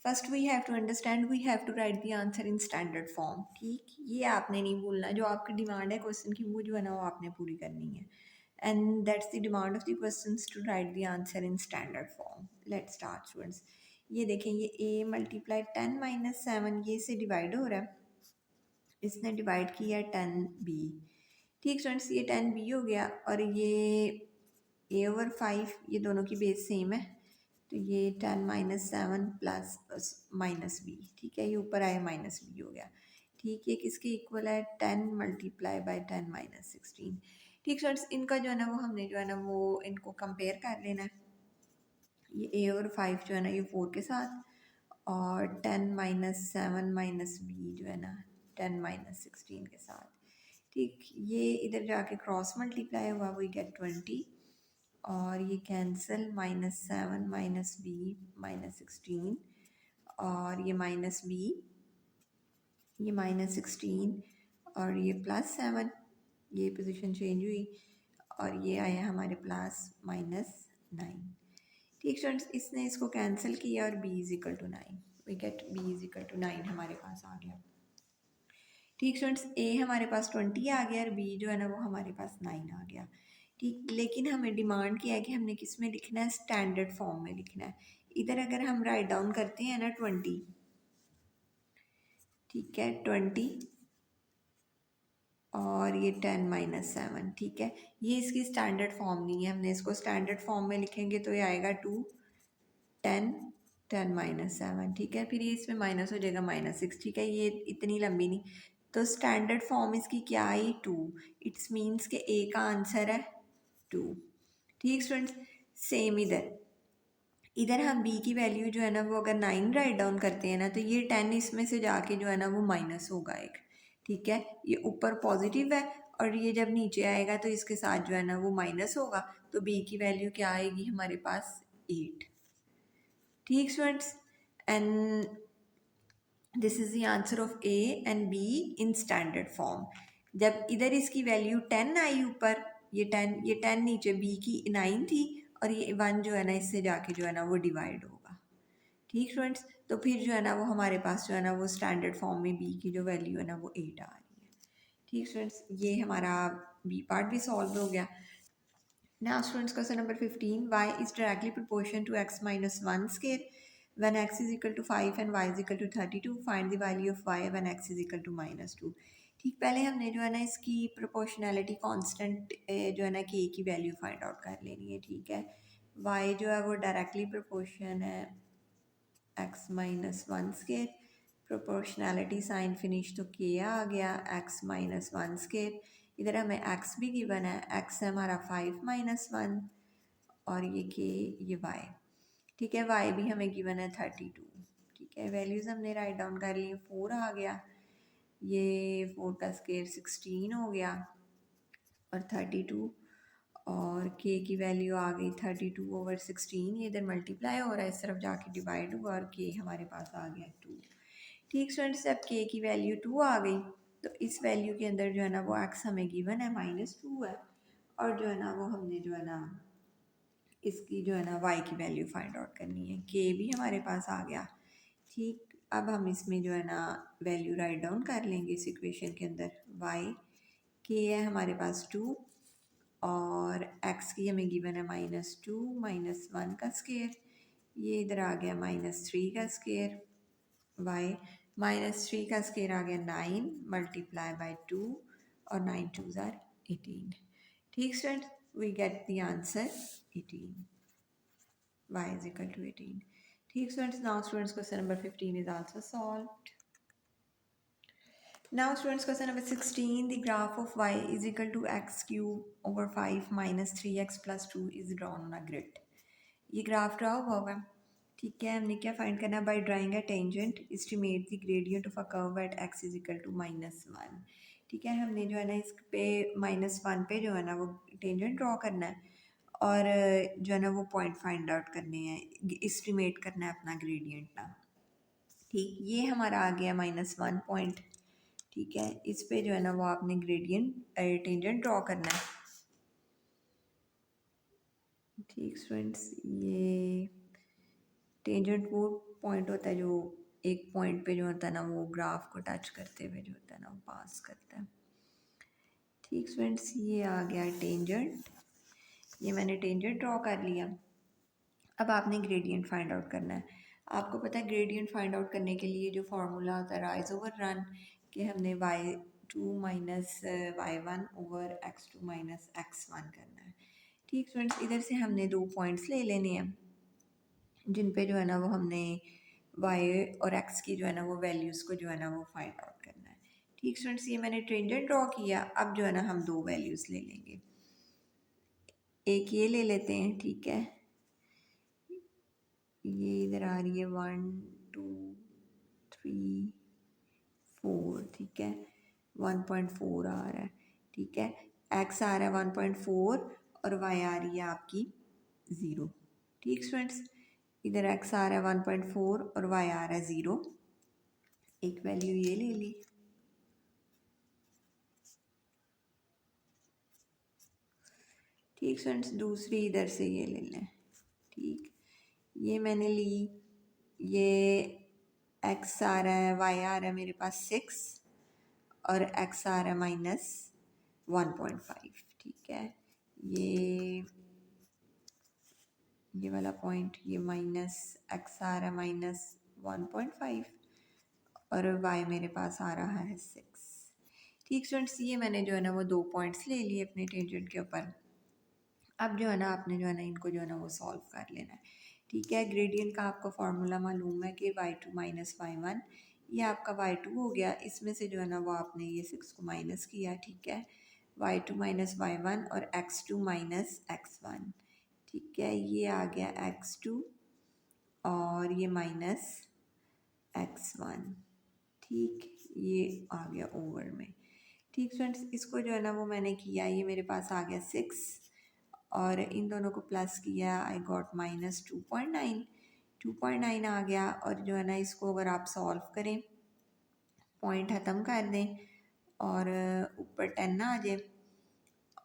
Speaker 1: First we have to understand, we have to write the answer in standard form, ठीक, ये आपने नहीं भूलना, जो आपकी डिमांड है क्वेश्चन की वो जो है ना वो आपने पूरी करनी है, and that's the demand of the questions to write the answer in standard form. Let's start students. ये देखें, ये a मल्टीप्लाई 10 - 7 ये से डिवाइड हो रहा है, इसने डिवाइड किया 10b, ठीक स्टूडेंट्स, ये 10b हो गया, और ये a/5, ये दोनों की बेस सेम है, तो ये 10 - 7 प्लस -b, ठीक है, ये ऊपर आया -b हो गया, ठीक, ये किसके इक्वल है, 10 मल्टीप्लाई बाय 10 - 16, ठीक स्टूडेंट्स, इनका जो है ना वो हमने जो है ना वो इनको कंपेयर कर लेना है, ये a/5 जो है ना ये 4 के साथ, और 10 - 7 - b जो है ना 10 - 16 के साथ, ठीक, ये इधर जाके क्रॉस मल्टीप्लाई हुआ, वी गेट 20, और ये कैंसिल, -7 - b -16, और ये -b, ये -16, और ये +7, ये पोजीशन चेंज हुई, और ये आया हमारे +9, ठीक स्टूडेंट्स, इसने इसको कैंसिल किया, और b = 9, वी गेट b = 9 हमारे पास आ गया, ठीक स्टूडेंट्स, a हमारे पास 20 आ गया, और b जो है ना वो हमारे पास 9 आ गया, ठीक, लेकिन हमें डिमांड किया है कि हमने किस में लिखना है, स्टैंडर्ड फॉर्म में लिखना है। इधर अगर हम राइट डाउन करते हैं ना 20, ठीक है, 20, और ये 10 - 7, ठीक है, ये इसकी स्टैंडर्ड फॉर्म नहीं है, हमने इसको स्टैंडर्ड फॉर्म में लिखेंगे तो ये आएगा 2 10 10 - 7, ठीक है, फिर ये इसमें माइनस हो जाएगा -6, ठीक है, ये इतनी लंबी नहीं, तो स्टैंडर्ड फॉर्म इसकी क्या आई, 2, इट्स मीन्स के ए का आंसर है 2, ठीक स्टूडेंट्स, सेम इधर, इधर हम b की वैल्यू जो है ना वो अगर 9 राइट डाउन करते हैं ना, तो ये 10 इसमें से जाके जो है ना वो माइनस होगा एक, ठीक है, ये ऊपर पॉजिटिव है, और ये जब नीचे आएगा तो इसके साथ जो है ना वो माइनस होगा, तो b की वैल्यू क्या आएगी हमारे पास, 8, ठीक students, and this is the answer of a and b in standard form. जब इधर इसकी वैल्यू 10 आई ऊपर, ये 10 नीचे, b की 9 थी, और ये 1 जो है ना इससे जाके जो है ना वो डिवाइड होगा, ठीक स्टूडेंट्स, तो फिर जो है ना वो हमारे पास जो है ना वो स्टैंडर्ड फॉर्म में b की जो वैल्यू है ना वो 8 आ रही है, ठीक स्टूडेंट्स, ये हमारा b पार्ट भी सॉल्व हो गया। Now students, question number 15, y is directly proportional to x minus 1 square when x is equal to 5 and y is equal to 32. Find the value of y when x is equal to -2. ठीक, पहले हमने जो है ना इसकी proportionality constant जो है ना k की वैल्यू फाइंड आउट कर लेनी है, ठीक है, y जो है वो डायरेक्टली प्रोपोर्शन है x minus 1 square, proportionality sign finish तो k आ गया, x minus 1 स्केयर, इधर हमें x भी गिवन है, x है हमारा 5 - 1, और ये k, ये y, ठीक है, y भी हमें गिवन है 32, ठीक है, वैल्यूज़ हमने राइट डाउन कर ली, 4 आ गया, ये 4 का स्केयर 16 हो गया, और 32, और k की वैल्यू आ गई 32/16, ये इधर मल्टीप्लाई हो रहा है, इस तरफ जाके डिवाइड हुआ, और k हमारे पास आ गया 2, ठीक स्टूडेंट्स, जब k की वैल्यू 2 आ गई, तो इस वैल्यू के अंदर जो है ना वो x हमें गिवन है -2 है, और जो है ना वो हमने जो है ना इसकी जो है ना y की वैल्यू फाइंड आउट करनी है। k भी हमारे पास आ गया। ठीक, अब हम इसमें जो है ना वैल्यू राइट डाउन कर लेंगे इस इक्वेशन के अंदर। y k है हमारे पास 2 और x की हमें गिवन है -2 -1 का स्केयर, ये इधर आ गया -3 का स्केयर। y -3 का स्केयर आ गया 9 मल्टीप्लाई बाय 2 और 9 2s आर 18। ठीक students, we get the answer 18, y is equal to 18। ठीक students, now students question number 15 is also solved। Now students, question number 16, the graph of y is equal to x cube over 5 minus 3x plus 2 is drawn on a grid। ये graph draw हुआ होगा। ठीक है, हमने क्या find करना है? By drawing a tangent estimate the gradient of a curve at x is equal to -1। ठीक है, हमने जो है ना इस पे -1 पे जो है ना वो टेंजेंट ड्रॉ करना है और जो है ना वो पॉइंट फाइंड आउट करने हैं, एस्टिमेट करना है अपना ग्रेडियंट ना। ठीक, ये हमारा आ गया -1 पॉइंट। ठीक है, इस पे जो है ना वो आपने ग्रेडियंट टेंजेंट ड्रॉ करना है। ठीक स्टूडेंट्स, ये टेंजेंट वो पॉइंट होता है जो एक पॉइंट पे जो होता है ना वो ग्राफ को टच करते हुए जो होता है ना वो पास करता है। ठीक स्टूडेंट्स, ये आ गया टेंजेंट, ये मैंने टेंजेंट ड्रॉ कर लिया। अब आपने ग्रेडियंट फाइंड आउट करना है। आपको पता है ग्रेडियंट फाइंड आउट करने के लिए जो फार्मूला होता है राइज ओवर रन, कि हमने y2 minus y1 over x2 minus x1 करना है। ठीक स्टूडेंट्स, इधर से हमने 2 पॉइंट्स ले लेने हैं जिन पे जो है ना वो हमने y और x की जो है ना वो वैल्यूज़ को जो है ना वो फाइंड आउट करना है। ठीक स्टूडेंट्स, ये मैंने टेंजेंट ड्रॉ किया। अब जो है ना हम 2 वैल्यूज़ ले लेंगे, एक ये ले लेते हैं। ठीक है, ये इधर आ रही है 1 2 3 4। ठीक है, 1.4 आ रहा है। ठीक है, x आ रहा है 1.4 और y आ रही है आपकी 0। ठीक स्टूडेंट्स, इधर x आ रहा है 1.4 और y आ रहा है 0। एक वैल्यू ये ले ली। ठीक स्टूडेंट्स, दूसरी इधर से ये ले लें। ठीक, ये मैंने ली, ये x आ रहा है, y आ रहा है मेरे पास 6 और x आ रहा है -1.5। ठीक है, ये वाला पॉइंट, ये -x आ रहा है -1.5 और y मेरे पास आ रहा है 6। ठीक स्टूडेंट्स, ये मैंने जो है ना वो 2 पॉइंट्स ले लिए अपने टेंजेंट के ऊपर। अब जो है ना आपने जो है ना इनको जो है ना वो सॉल्व कर लेना है। ठीक है, ग्रेडियंट का आपको फार्मूला मालूम है कि y2 माइनस y1, ये आपका y2 हो गया। इसमें से जो है ना वो आपने ये 6 को माइनस किया। ठीक है, y2 माइनस y1 और x2 माइनस x1। ठीक है, ये आ गया x2 और ये माइनस x1। ठीक, ये आ गया ओवर में। ठीक फ्रेंड्स, इसको जो है ना वो मैंने किया, ये मेरे पास आ गया 6 और इन दोनों को प्लस किया, आई गॉट -2.9। 2.9 आ गया और जो है ना इसको अगर आप सॉल्व करें, पॉइंट ख़त्म कर दें और ऊपर 10 आ जाए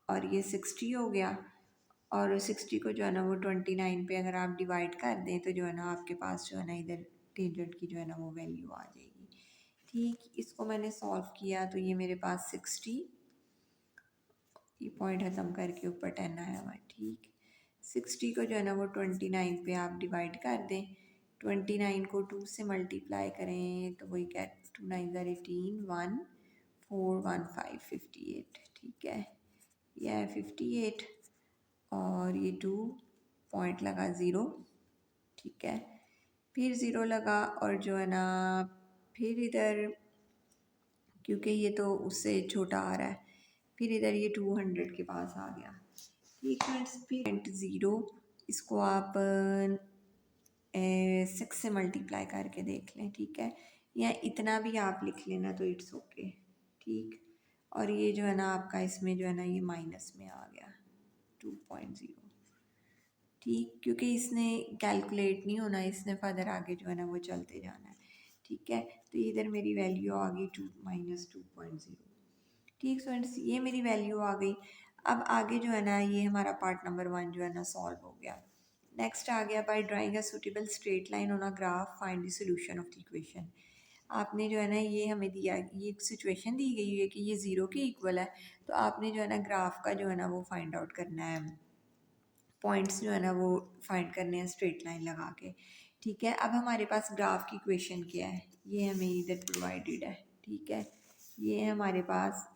Speaker 1: और ये 60 हो गया और 60 को जो है ना वो 29 पे अगर आप डिवाइड कर दें तो जो है ना आपके पास जो है ना इधर टेंजेंट की जो है ना वो वैल्यू आ जाएगी। ठीक, इसको मैंने सॉल्व किया तो ये मेरे पास 60, ये पॉइंट ख़त्म करके ऊपर 10 आया हुआ है। ठीक, 60 को जो है ना वो 29 पे आप डिवाइड कर दें, 29 को 2 से मल्टीप्लाई करें तो वही क्या, 2 9 18 1 4 1 5 58। ठीक है, यह है 58 और ये 2 पॉइंट लगा 0। ठीक है, फिर 0 लगा और जो है ना फिर इधर, क्योंकि ये तो उससे छोटा आ रहा है, फिर इधर ये 200 के पास आ गया। ठीक फ्रेंड्स, फिर 0, इसको आप 6 से मल्टीप्लाई करके देख लें। ठीक है, या इतना भी आप लिख लेना तो इट्स ओके। ठीक, और ये जो है ना आपका इसमें जो है ना ये माइनस में आ गया 2.0। ठीक, क्योंकि इसने कैलकुलेट नहीं होना, इसने फर्दर आगे जो है ना वो चलते जाना है। ठीक है, तो इधर मेरी वैल्यू आ गई -2.0। ठीक स्टूडेंट्स, ये मेरी वैल्यू आ गई। अब आगे जो है ना ये हमारा पार्ट नंबर 1 जो है ना सॉल्व हो गया। नेक्स्ट आ गया by drawing a suitable straight line on a graph find the solution of the equation. आपने जो है ना ये हमें दिया, ये एक सिचुएशन दी गई है कि ये ज़ीरो के इक्वल है, तो आपने जो है ना ग्राफ का जो है ना वो फाइंड आउट करना है, पॉइंट्स जो है ना वो फाइंड करने हैं स्ट्रेट लाइन लगा के। ठीक है, अब हमारे पास ग्राफ की इक्वेशन क्या है, ये हमें इधर प्रोवाइडेड है। ठीक है, ये है हमारे पास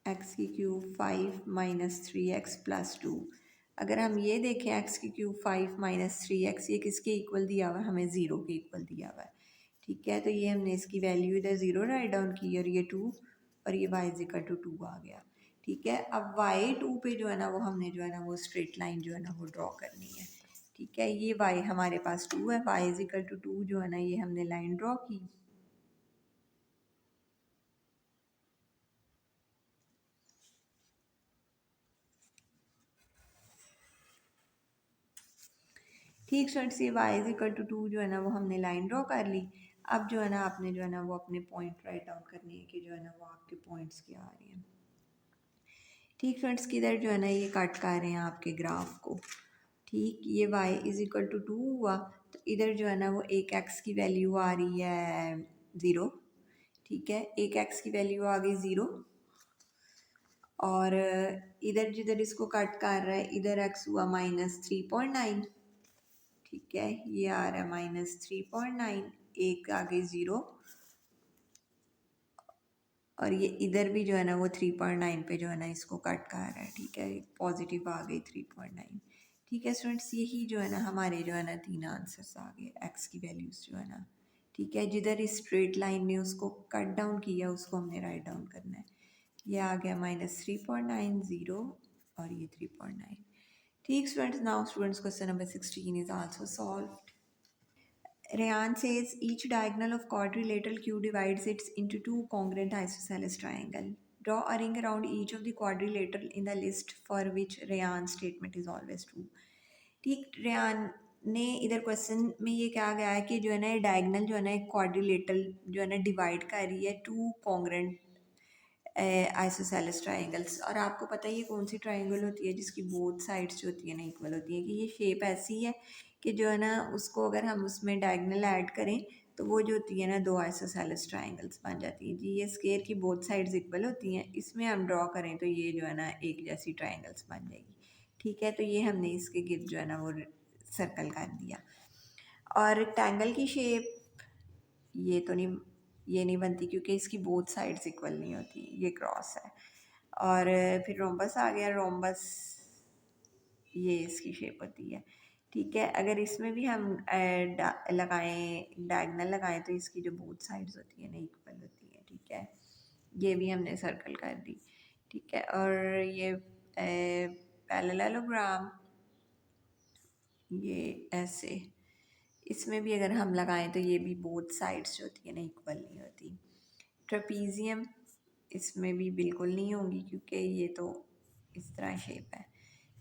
Speaker 1: एक्स की क्यूब 5 - 3x + 2। अगर हम ये देखें एक्स की क्यूब 5 - 3x, ये किसके इक्वल दिया हुआ है, हमें ज़ीरो के इक्वल दिया हुआ है। ठीक है, तो ये हमने इसकी वैल्यू इधर ज़ीरो राइट डाउन की और ये 2 और ये y = 2 आ गया। ठीक है, अब y2 पे जो है ना वो हमने जो है ना वो स्ट्रेट लाइन जो है ना वो ड्रॉ करनी है। ठीक है, ये y हमारे पास 2 है, y = 2 जो है ना ये हमने लाइन ड्रॉ की। ठीक स्टूडेंट्स, ये y = 2 जो है ना वो हमने लाइन ड्रॉ कर ली। अब जो है ना आपने जो है ना वो अपने पॉइंट राइट डाउन करने हैं कि जो है ना वो आपके पॉइंट्स क्या आ रहे हैं। ठीक फ्रेंड्स, किधर जो है ना ये कट कर रहे हैं आपके ग्राफ को। ठीक, ये y = 2 हुआ, तो इधर जो है ना वो एक x की वैल्यू आ रही है 0। ठीक है, एक x की वैल्यू आ गई 0, और इधर जिधर इसको कट कर रहा है इधर x हुआ -3.9। ठीक है, ये आ रहा है -3.9, एक आ गई 0, और ये इधर भी जो है ना वो 3.9 पे जो है ना इसको कट कर रहा है। ठीक है, पॉजिटिव आ गई 3.9। ठीक है स्टूडेंट्स, यही जो है ना हमारे जो है ना तीन आंसर्स आ गए, एक्स की वैल्यूज़ जो है ना। ठीक है, जिधर इस स्ट्रेट लाइन ने उसको कट डाउन किया उसको हमने राइट डाउन करना है। ये आ गया -3.9, 0 और ये 3.9। ठीक students, now students question number 16 is also solved. Rayan says each diagonal of quadrilateral Q divides it into two congruent isosceles triangle. Draw a ring around each of the quadrilateral in the list for which Rayan's statement is always true. ठीक, Ryan ने इधर question में ये कहा गया है कि जो है ना ये डायगनल जो है ना एक क्वाड्रिलेटरल जो है ना डिवाइड कर रही है टू कॉन्ग्रेंट आइसोसेलेस ट्राइंगल्स। और आपको पता है ये कौन सी ट्राइंगल होती है जिसकी बोथ साइड्स जो होती है ना इक्वल होती है, कि ये शेप ऐसी है कि जो है ना उसको अगर हम उसमें डायगनल ऐड करें तो वो जो होती है ना दो आइसोसेलेस ट्राइंगल्स बन जाती हैं। जी, ये स्केयर की बोथ साइड्स इक्वल होती हैं, इसमें हम ड्रॉ करें तो ये जो है ना एक जैसी ट्राइंगल्स बन जाएगी। ठीक है, तो ये हमने इसके गिर्द जो है ना वो सर्कल कर दिया। और रेक्टेंगल की शेप ये तो नहीं, ये नहीं बनती क्योंकि इसकी बोथ साइड्स इक्वल नहीं होती, ये क्रॉस है। और फिर रोम्बस आ गया, रोम्बस ये इसकी शेप होती है। ठीक है, अगर इसमें भी हम लगाएं डायगनल लगाएं तो इसकी जो बोथ साइड्स होती है ना इक्वल होती है। ठीक है, ये भी हमने सर्कल कर दी। ठीक है, और ये पैरेललोग्राम ये ऐसे, इसमें भी अगर हम लगाएं तो ये भी बोथ साइड्स जो होती है ना इक्वल नहीं होती। ट्रेपीजियम इसमें भी बिल्कुल नहीं होंगी क्योंकि ये तो इस तरह शेप है।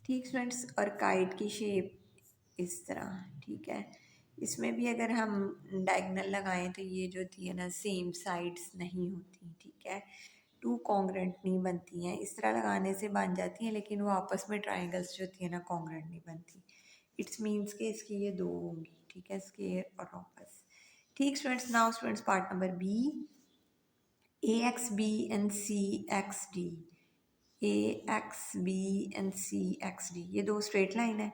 Speaker 1: ठीक स्टूडेंट्स, और काइट की शेप इस तरह। ठीक है, इसमें भी अगर हम डायगनल लगाएं तो ये जो होती है ना सेम साइड्स नहीं होती। ठीक है, टू कॉन्ग्रेंट नहीं बनती हैं, इस तरह लगाने से बन जाती हैं लेकिन वो आपस में ट्राइंगल्स जो होती है ना कॉन्ग्रेंट नहीं बनती। इट्स मीन्स के इसकी ये दो होंगी। ठीक है, स्केयर और रोम्बस। ठीक students, now students part number B, AXB and CXD। AXB and CXD ये दो स्ट्रेट लाइन है।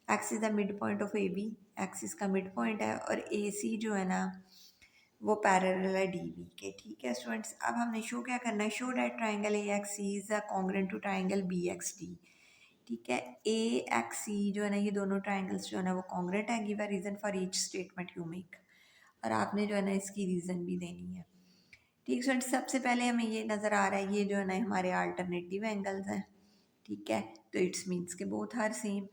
Speaker 1: X is the mid point of AB, X इसका मिड पॉइंट है, और AC जो है ना वो पैरेलल है DB के। ठीक है स्टूडेंट्स, अब हमने शो क्या करना है, show that triangle AXC is congruent to triangle BXD। ठीक है, AXC जो है ना ये दोनों ट्राइंगल्स जो है ना वो कॉन्ग्रुएंट है। Give a reason for each statement you make, और आपने जो है ना इसकी रीज़न भी देनी है। ठीक है, सबसे पहले हमें ये नज़र आ रहा है ये जो है ना हमारे अल्टरनेटिव एंगल्स हैं। ठीक है, तो इट्स मीन्स के बोथ आर सेम।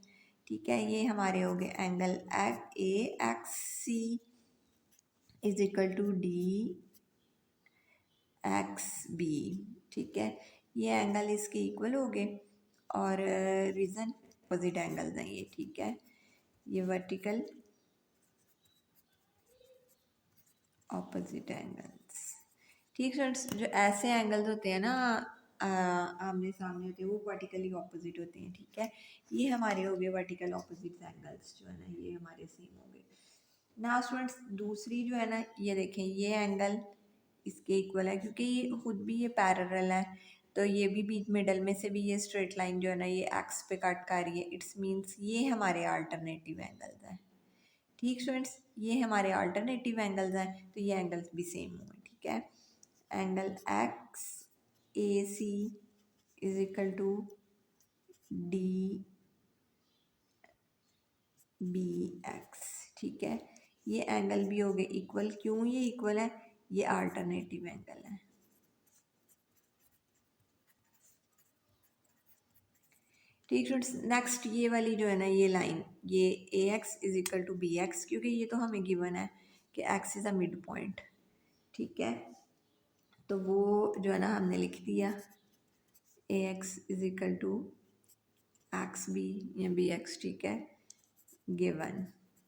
Speaker 1: ठीक है, ये हमारे हो गए angle AXC is equal to DXB। ठीक है, ये एंगल इसके इक्वल हो गए, और रीज़न अपोजिट एंगल्स हैं ये। ठीक है, ये वर्टिकल ऑपोजिट एंगल्स। ठीक फ्रेंड्स, जो ऐसे एंगल्स होते हैं ना आमने सामने होते हैं वो वर्टिकली ऑपोजिट होते हैं, ठीक है। ये हमारे हो गए वर्टिकल ऑपोजिट एंगल्स जो है ना, ये हमारे सेम हो गए। ना स्टूडेंट्स दूसरी जो है ना, ये देखें ये एंगल इसके इक्वल है क्योंकि ये खुद भी ये पैरेलल है, तो ये भी बीच मिडल में से भी ये स्ट्रेट लाइन जो है ना ये एक्स पे कट कर रही है, इट्स मीन्स ये हमारे अल्टरनेटिव एंगल्स हैं। ठीक स्टूडेंट्स, ये हमारे अल्टरनेटिव एंगल्स हैं, तो ये एंगल्स भी सेम होंगे, ठीक है। Angle X A C is equal to D B X, ठीक है। ये एंगल भी हो गए इक्वल, क्यों ये इक्वल है, ये अल्टरनेटिव एंगल है। ठीक स्टूडेंट्स, नेक्स्ट ये वाली जो है ना ये लाइन, ये A X is equal to B X, क्योंकि ये तो हमें गिवन है कि X is a mid point, ठीक है। तो वो जो है ना हमने लिख दिया A X is equal to X B या बी एक्स, ठीक है, गिवन,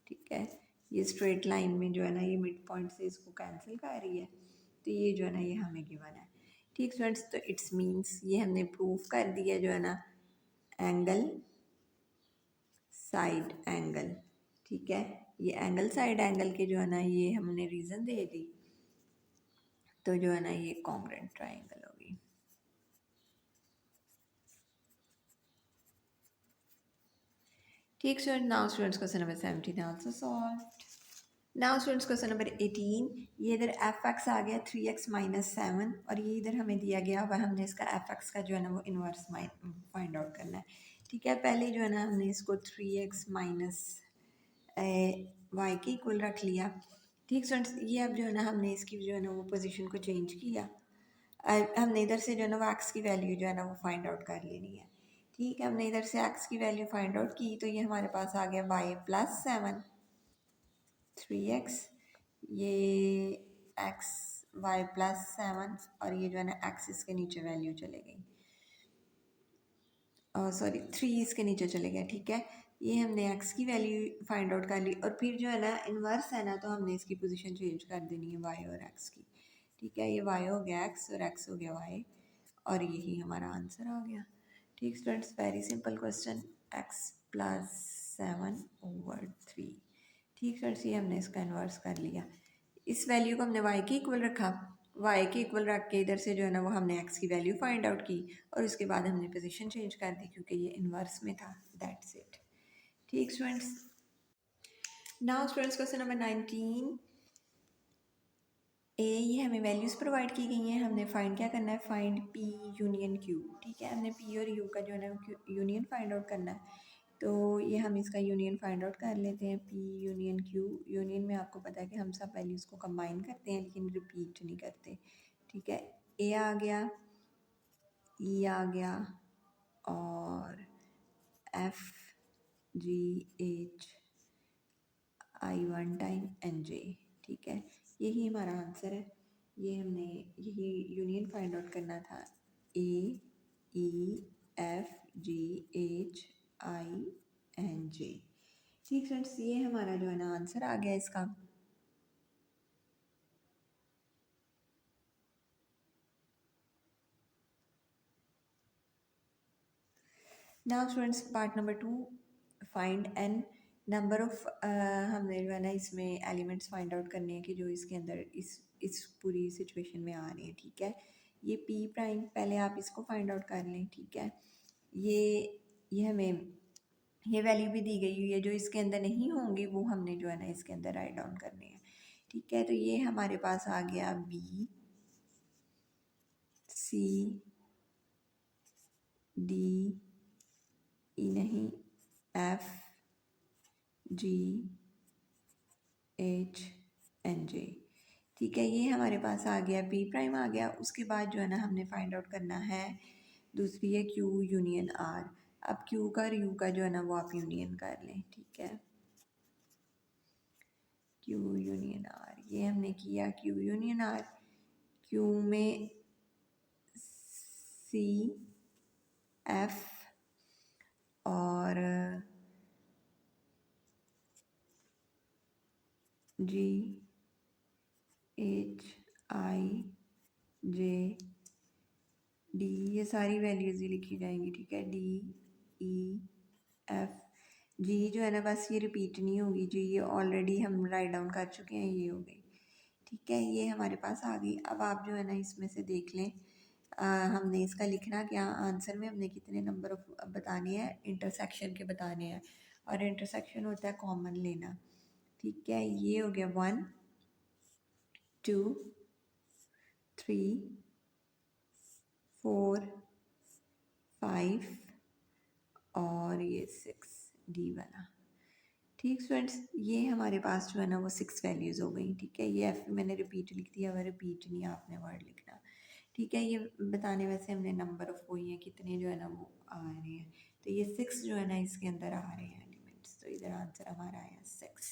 Speaker 1: ठीक है। ये स्ट्रेट लाइन में जो है ना ये मिड पॉइंट से इसको कैंसिल कर रही है, तो ये जो है ना ये हमें गिवन है। ठीक स्टूडेंट्स, तो इट्स मीन्स ये हमने प्रूफ कर दिया जो है ना एंगल साइड एंगल, ठीक है। ये एंगल साइड एंगल के जो है ना ये हमने रीज़न दे दी, तो जो है ना ये कॉन्ग्रुएंट ट्राइंगल होगी। ठीक student, now students question number 17 also solved. Now students question number 18, ये इधर एफ एक्स आ गया 3x माइनस 7 और ये इधर हमें दिया गया हुआ, हमने इसका एफ एक्स का जो है ना वो इन्वर्स फाइंड आउट करना है, ठीक है। पहले जो है ना हमने इसको 3x माइनस वाई के इक्वल रख लिया। ठीक स्टूडेंट्स, ये अब जो है ना हमने इसकी जो है ना वो पोजीशन को चेंज किया, हमने इधर से जो है ना वो एक्स की वैल्यू जो है ना वो फाइंड आउट कर लेनी है, ठीक है। हमने इधर से एक्स की वैल्यू फाइंड आउट की, तो ये हमारे पास आ गया वाई प्लस 7 3x, ये एक्स वाई प्लस 7 और ये जो है ना एक्स इसके नीचे वैल्यू चले गई, सॉरी 3 इसके नीचे चले गया, ठीक है। ये हमने x की वैल्यू फाइंड आउट कर ली और फिर जो है ना इन्वर्स है ना, तो हमने इसकी पोजीशन चेंज कर देनी है y और x की, ठीक है। ये y हो गया x और x हो गया y और यही हमारा आंसर आ गया। ठीक students, very simple question, x plus 7/3। ठीक स्टूडेंट्स, ये हमने इसका इन्वर्स कर लिया, इस वैल्यू को हमने y के इक्वल रखा, y के इक्वल रख के इधर से जो है ना वो हमने x की वैल्यू फाइंड आउट की और उसके बाद हमने पोजीशन चेंज कर दी क्योंकि ये इन्वर्स में था, दैट्स इट। ठीक students, now students question number 19 ए, ये हमें वैल्यूज़ प्रोवाइड की गई हैं, हमने फाइंड क्या करना है, फाइंड पी यूनियन क्यू, ठीक है। हमने पी और यू का जो है ना यूनियन फाइंड आउट करना है, तो ये हम इसका यूनियन फाइंड आउट कर लेते हैं, पी यूनियन क्यू। यूनियन में आपको पता है कि हम सब वैल्यूज़ को कंबाइन करते हैं लेकिन रिपीट नहीं करते, ठीक है। ए आ गया, ई आ गया और F G H I 1 time N J, ठीक है। यही हमारा आंसर है, ये हमने यही यूनियन फाइंड आउट करना था, A E F G H I N J. ठीक फ्रेंड्स, ये हमारा जो है ना आंसर आ गया इसका। Now students, part number 2, find N number of, हमने जो है ना इसमें एलिमेंट्स फाइंड आउट करने हैं कि जो इसके अंदर इस पूरी सिचुएशन में आ रहे हैं, ठीक है। ये पी प्राइम, पहले आप इसको फाइंड आउट कर लें, ठीक है। ये हमें ये वैल्यू भी दी गई हुई है, जो इसके अंदर नहीं होंगी वो हमने जो है ना इसके अंदर राइट डाउन करने हैं, ठीक है। तो ये हमारे पास आ गया बी सी डी ई नहीं F G H N J, ठीक है। ये हमारे पास आ गया पी प्राइम आ गया। उसके बाद जो है ना हमने फाइंड आउट करना है, दूसरी है क्यू यूनियन आर। अब क्यू का और यू का जो है ना वो आप यूनियन कर लें, ठीक है। क्यू यूनियन आर, ये हमने किया क्यू यूनियन आर। क्यू में सी एफ और जी एच आई जे डी, ये सारी वैल्यूज़ ही लिखी जाएंगी, ठीक है। डी, ई, एफ, जी जो है ना बस ये रिपीट नहीं होगी, जी ये ऑलरेडी हम राइट डाउन कर चुके हैं, ये हो गई, ठीक है। ये हमारे पास आ गई। अब आप जो है ना इसमें से देख लें, हमने इसका लिखना क्या, आंसर में हमने कितने नंबर ऑफ बताने हैं, इंटरसेक्शन के बताने हैं, और इंटरसेक्शन होता है कॉमन लेना, ठीक है। ये हो गया 1 2 3 4 5 और ये 6, डी वाला, ठीक स्टूडेंट्स। ये हमारे पास जो है ना वो 6 वैल्यूज़ हो गई, ठीक है। ये एफ मैंने रिपीट लिख दिया, वह रिपीट नहीं आपने वर्ड लिखना, ठीक है। ये बताने वैसे हमने नंबर ऑफ वही है कितने जो है ना वो आ रहे हैं, तो ये 6 जो है ना इसके अंदर आ रहे हैं एलिमेंट्स, तो इधर आंसर हमारा आया 6,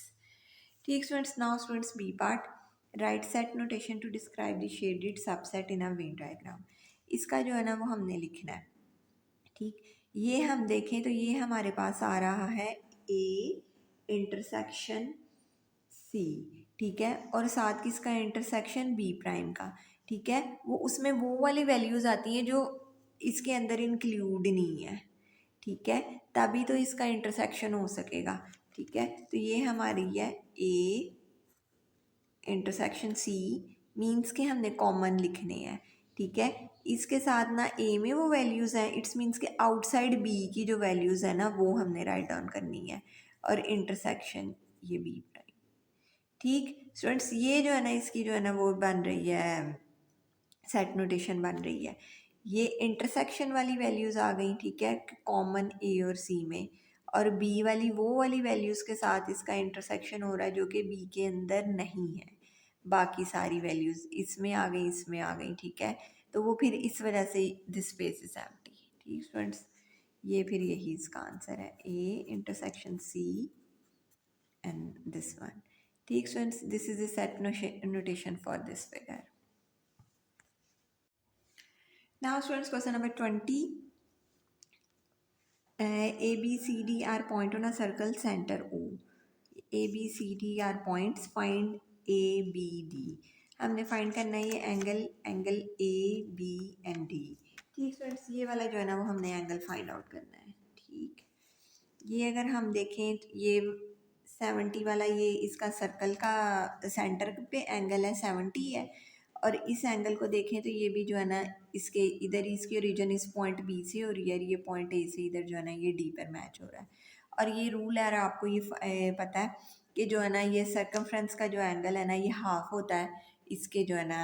Speaker 1: ठीक students. Now students B part, write set notation to describe the shaded subset in a Venn diagram. इसका जो है ना वो हमने लिखना है, ठीक। ये हम देखें तो ये हमारे पास आ रहा है ए इंटरसेक्शन सी, ठीक है, और साथ किसका इंटरसेक्शन बी प्राइम का, ठीक है। वो उसमें वो वाली वैल्यूज़ आती हैं जो इसके अंदर इंक्लूड नहीं है, ठीक है, तभी तो इसका इंटरसेक्शन हो सकेगा, ठीक है। तो ये हमारी है ए इंटरसेक्शन सी, मीन्स के हमने कॉमन लिखने हैं, ठीक है। इसके साथ ना ए में वो वैल्यूज़ हैं, इट्स मीन्स के आउटसाइड बी की जो वैल्यूज़ है ना वो हमने राइट डाउन करनी है, और इंटरसेक्शन ये बी प्राइम, ठीक स्टूडेंट्स। ये जो है ना इसकी जो है ना वो बन रही है, सेट नोटेशन बन रही है। ये इंटरसेक्शन वाली वैल्यूज़ आ गई, ठीक है, कॉमन ए और सी में, और बी वाली वो वाली वैल्यूज़ के साथ इसका इंटरसेक्शन हो रहा है जो कि बी के अंदर नहीं है, बाकी सारी वैल्यूज़ इसमें आ गई, इसमें आ गई, ठीक है। तो वो फिर इस वजह से दिस स्पेस इज एम्प्टी, ठीक स्टूडेंट्स। ये फिर यही इसका आंसर है, A intersection C and this one, ठीक students. This is the set notation for this figure. Now students, question number 20. A, B, C, D are point on a circle center O. A, B, C, D are points. Find A, B, D. हमने find करना है ये angle A B and D, ठीक students. ये वाला जो है ना वो हमने एंगल फाइंड आउट करना है, ठीक। ये अगर हम देखें तो ये 70 वाला, ये इसका सर्कल का सेंटर पे एंगल है, 70 है, और इस एंगल को देखें तो ये भी जो है ना इसके इधर इसकी ओरिजिन इस पॉइंट बी से हो रही है, ये पॉइंट ए से इधर जो है ना ये डी पर मैच हो रहा है। और ये रूल है, आपको ये पता है कि जो है ना ये सर्कमफ्रेंस का जो एंगल है ना ये हाफ होता है इसके जो है ना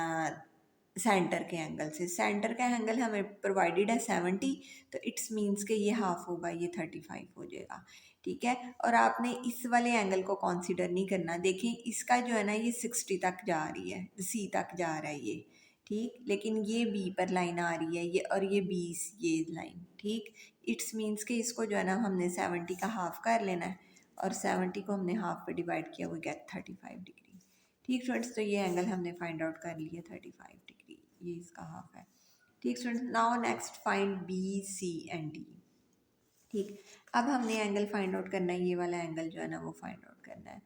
Speaker 1: सेंटर के एंगल से। सेंटर का एंगल हमें प्रोवाइडेड है 70, तो इट्स मीन्स के ये हाफ होगा, ये 35 हो जाएगा, ठीक है। और आपने इस वाले एंगल को कंसीडर नहीं करना, देखें इसका जो है ना ये 60 तक जा रही है, सी तक जा रहा है ये, ठीक, लेकिन ये बी पर लाइन आ रही है ये, और ये बी ये लाइन, ठीक। इट्स मीन्स के इसको जो है ना हमने 70 का हाफ कर लेना है, और 70 को हमने हाफ पे डिवाइड किया, वो गेट 35 डिग्री, ठीक स्टूडेंट्स। तो ये एंगल हमने फाइंड आउट कर लिया 35 डिग्री, ये इसका हाफ है, ठीक students. Now next find B C and D, ठीक। अब हमने एंगल फाइंड आउट करना है, ये वाला एंगल जो है ना वो फाइंड आउट करना है,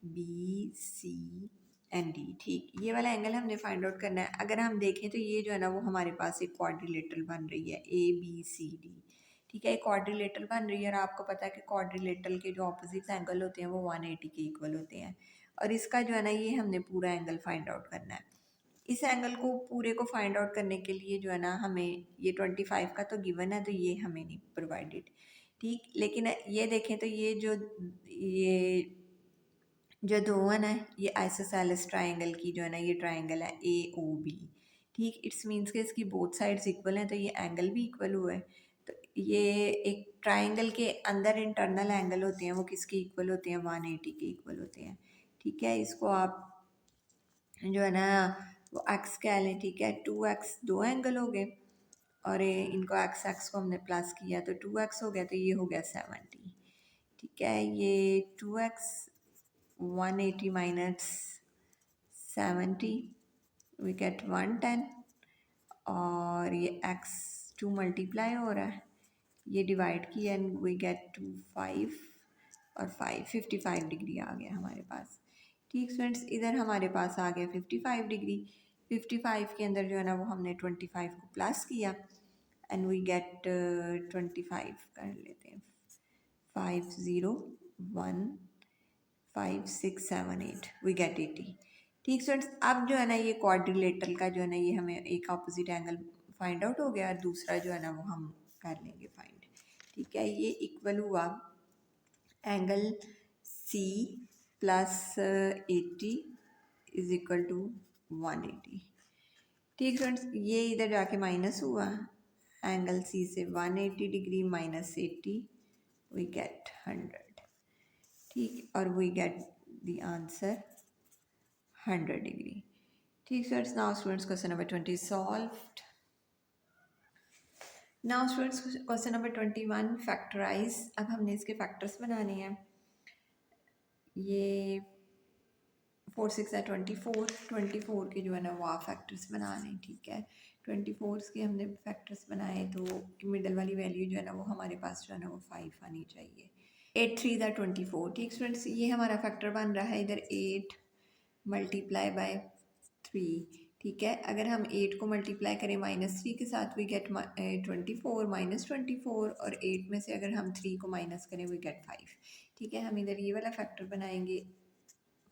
Speaker 1: बी सी एंड डी, ठीक। ये वाला एंगल हमने फाइंड आउट करना है। अगर हम देखें तो ये जो है ना वो हमारे पास एक क्वाड्रिलेटरल बन रही है, ए बी सी डी, ठीक है, क्वाड्रिलेटरल बन रही है, और आपको पता है कि क्वाड्रिलेटरल के जो ऑपोजिट एंगल होते हैं वो 180 के इक्वल होते हैं, और इसका जो है ना ये हमने पूरा एंगल फाइंड आउट करना है। इस एंगल को पूरे को फाइंड आउट करने के लिए जो है ना हमें ये 25 का तो गिवन है, तो ये हमें नहीं प्रोवाइडेड, ठीक। लेकिन ये देखें तो ये जो दो है ना ये आइसोसेलेस ट्राइंगल की जो है ना ये ट्राइंगल है ए ओ बी, ठीक। इट्स मीन्स के इसकी बोथ साइड्स इक्वल हैं, तो ये एंगल भी इक्वल हुआ है। तो ये एक ट्राइंगल के अंदर इंटरनल एंगल होते हैं वो किसके इक्वल होते हैं, 180 के इक्वल होते हैं, ठीक है। इसको आप जो है ना वो एक्स कह लें, ठीक है। 2x दो एंगल हो गए, और इनको एक्स को हमने प्लस किया तो 2x हो गया, तो ये हो गया 70, ठीक है। ये 2x 180 माइनस 70 वी गेट 110, और ये x 2 मल्टीप्लाई हो रहा है, ये डिवाइड किया एंड वी गेट 2 5 और 55 डिग्री आ गया हमारे पास, ठीक स्टूडेंट्स। इधर हमारे पास आ गया 55 डिग्री। 55 के अंदर जो है ना वो हमने 25 को प्लस किया एंड वी गेट 25 कर लेते हैं 5015678 वी गेट 80। ठीक स्टूडेंट्स, अब जो है ना ये क्वाड्रिलेटरल का जो है ना ये हमें एक अपोजिट एंगल फाइंड आउट हो गया और दूसरा जो है ना वो हम कर लेंगे फाइंड। ठीक है, ये इक्वल हुआ angle C plus 80 is equal to 180। ठीक फ्रेंड्स, ये इधर जाके माइनस हुआ, एंगल सी से 180 डिग्री माइनस 80 वी गेट 100। ठीक, और we get the answer 100 degree. ठीक students, now students question number 20 solved. Now students question number 21 factorise. अब हमने इसके फैक्टर्स बनाने हैं। ये 4 6 है 24 के जो है ना वो आप फैक्टर्स बनाने हैं। ठीक है, 24 के हमने फैक्टर्स बनाए तो मिडल वाली वैल्यू जो है ना वो हमारे पास जो है ना वो 5 आनी चाहिए। 8 3 ज़ा 24। ठीक स्टूडेंट्स, ये हमारा फैक्टर बन रहा है इधर 8 मल्टीप्लाई बाय 3। ठीक है, अगर हम 8 को मल्टीप्लाई करें -3 के साथ वी गेट 24 -24 और 8 में से अगर हम 3 को माइनस करें वी गेट 5। ठीक है, हम इधर ये वाला फैक्टर बनाएंगे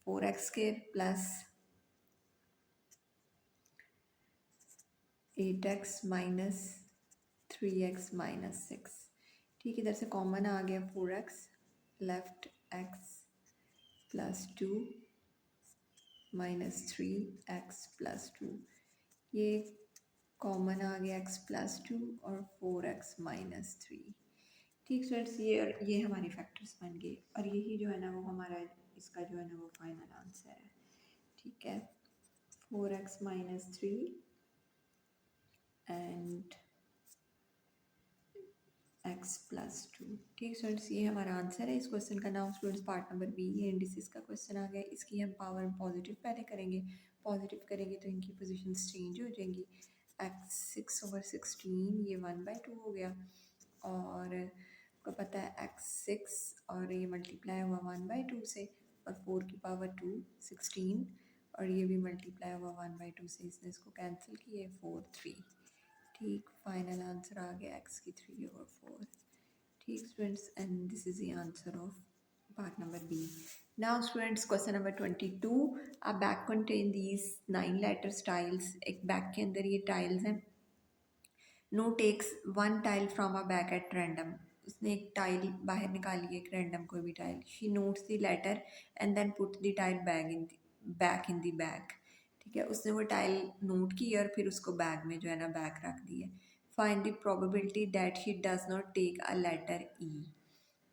Speaker 1: 4x² plus 8x minus 3x minus 6। ठीक, इधर से कॉमन आ गया 4x, left x plus 2 minus 3x plus 2, ये कॉमन आ गया x प्लस 2 और 4x माइनस 3। ठीक स्टूडेंट्स, ये हमारे फैक्टर्स बन गए और यही जो है ना वो हमारा इसका जो है ना वो फाइनल आंसर है। ठीक है, 4x minus 3 and x plus 2। ठीक स्टूडेंट्स, ये हमारा आंसर है इस क्वेश्चन का। Now students part number B, ये इंडिसेस का क्वेश्चन आ गया। इसकी हम पावर पॉजिटिव पहले करेंगे, पॉजिटिव करेंगे तो इनकी पोजीशन चेंज हो जाएंगी। x 6/16 ये 1/2 हो गया और आपको पता है x 6 और ये मल्टीप्लाई हुआ 1/2 से और 4 की पावर 2 16 और ये भी मल्टीप्लाई हुआ 1/2 से, इसने इसको कैंसिल किए 4 3। ठीक, फाइनल आंसर आ गया x की 3/4। ठीक students, and this is the answer of part number B. Now students question number 22, a bag contain these 9 letters tiles. एक बैग के अंदर ये टाइल्स हैं। Noor takes 1 tile from a bag at random. उसने एक टाइल बाहर निकाली, एक रैंडम कोई भी tile. She notes the letter and then put the tile back in the bag. ठीक है, उसने वो टाइल नोट की और फिर उसको बैग में जो है ना बैग रख दिया। Find the probability that she does not take a letter E.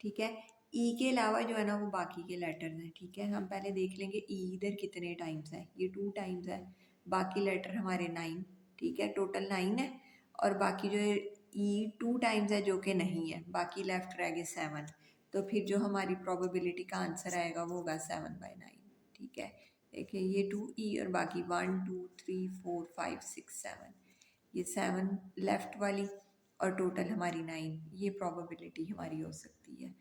Speaker 1: ठीक है, ई के अलावा जो है ना वो बाकी के लेटर्स हैं। ठीक है, हम पहले देख लेंगे ई इधर कितने टाइम्स है। ये 2 टाइम्स है, बाकी लेटर हमारे 9। ठीक है, टोटल 9 है और बाकी जो ई 2 टाइम्स है जो कि नहीं है, बाकी लेफ्ट रह गए 7। तो फिर जो हमारी प्रोबेबिलिटी का आंसर आएगा वो होगा 7/9। ठीक है, देखिए ये 2 ई और बाकी 1 2 3 4 5 6 7, ये 7 लेफ्ट वाली और टोटल हमारी 9। ये प्रोबेबिलिटी हमारी हो सकती है।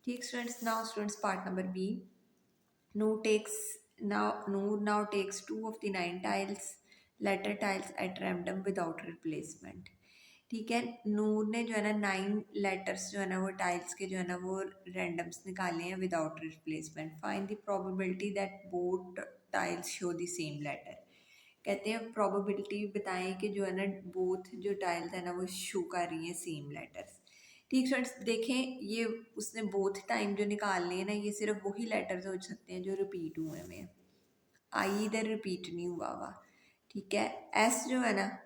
Speaker 1: ठीक students, now students part number B, Noor takes Noor now takes 2 of the 9 tiles, letter tiles at random without replacement। ठीक है, नूर ने जो है ना 9 लेटर्स जो है ना वो टाइल्स के जो है ना वो रैंडम्स निकाले हैं without replacement. Find the probability that both tiles show the same letter. कहते हैं प्रोबेबिलिटी बताएं कि जो है ना बोथ जो टाइल्स है ना वो शो कर रही हैं सेम लेटर्स। ठीक फ्रेंड्स, देखें ये उसने बोथ टाइम जो निकालने हैं ना ये सिर्फ वही लेटर्स हो सकते हैं जो रिपीट हुए हैं। आई इधर रिपीट नहीं हुआ हुआ। ठीक है, एस जो है ना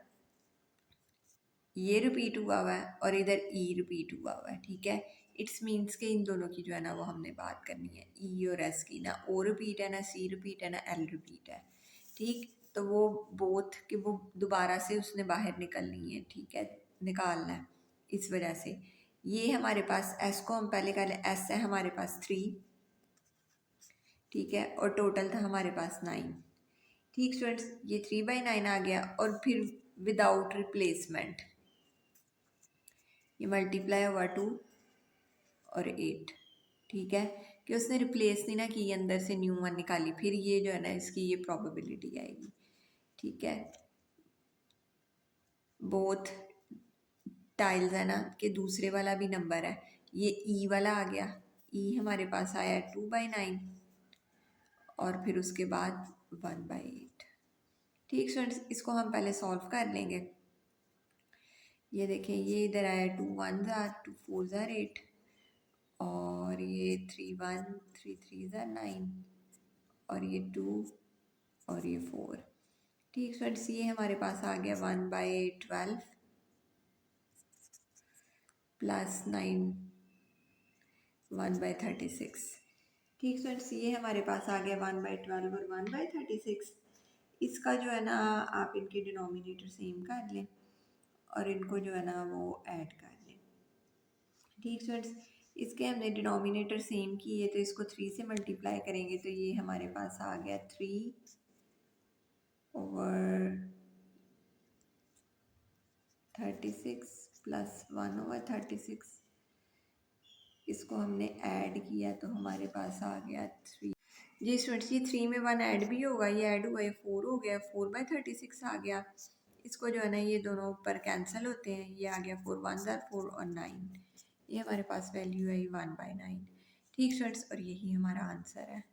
Speaker 1: ये रिपीट हुआ हुआ है और इधर ई रिपीट हुआ हुआ है। ठीक है, इट्स मीन्स के इन दोनों की जो है ना वो हमने बात करनी है, ई और एस की। ना ओ रिपीट है, ना सी रिपीट है, ना एल रिपीट है। ठीक, तो वो बोथ कि वो दोबारा से उसने बाहर निकलनी है। ठीक है, निकालना है, इस वजह से ये हमारे पास एस को हम पहले कर लें। एस है हमारे पास 3। ठीक है, और टोटल था हमारे पास 9। ठीक स्टूडेंट्स, ये 3/9 आ गया और फिर विदाउट रिप्लेसमेंट ये मल्टीप्लाई हुआ 2 और 8। ठीक है, कि उसने रिप्लेस नहीं ना की, अंदर से न्यू 1 निकाली, फिर ये जो है ना इसकी ये प्रोबेबिलिटी आएगी। ठीक है, बोथ टाइल्स है ना कि दूसरे वाला भी नंबर है, ये ई वाला आ गया, ई हमारे पास आया 2/9 और फिर उसके बाद 1/8। ठीक स्टूडेंट्स, इसको हम पहले सॉल्व कर लेंगे। ये देखें, ये इधर आया 2 1 ज़ार 2 4 ज़ार 8 और ये 3 1 3 3 ज़ार 9 और ये 2 और ये 4। ठीक स्टूडेंट्स, ये हमारे पास आ गया 1/12 प्लस 9 1/36। ठीक स्टूडेंट्स, ये हमारे पास आ गया 1/12 और 1/36। इसका जो है ना आप इनके डिनोमिनेटर सेम कर लें और इनको जो है ना वो ऐड कर लें। ठीक स्टूडेंट्स, इसके हमने डिनोमिनेटर सेम किए तो इसको 3 से मल्टीप्लाई करेंगे तो ये हमारे पास आ गया 3/36 प्लस 1/36। इसको हमने ऐड किया तो हमारे पास आ गया 3। जी स्टूडेंट्स, ये 3 में 1 ऐड भी होगा, ये ऐड हुआ, ये 4 हो गया, 4/36 आ गया। इसको जो है ना ये दोनों ऊपर कैंसिल होते हैं, ये आ गया 4 1 ज़ार 4 और 9, ये हमारे पास वैल्यू आई 1/9। ठीक स्टूडेंट्स, और यही हमारा आंसर है।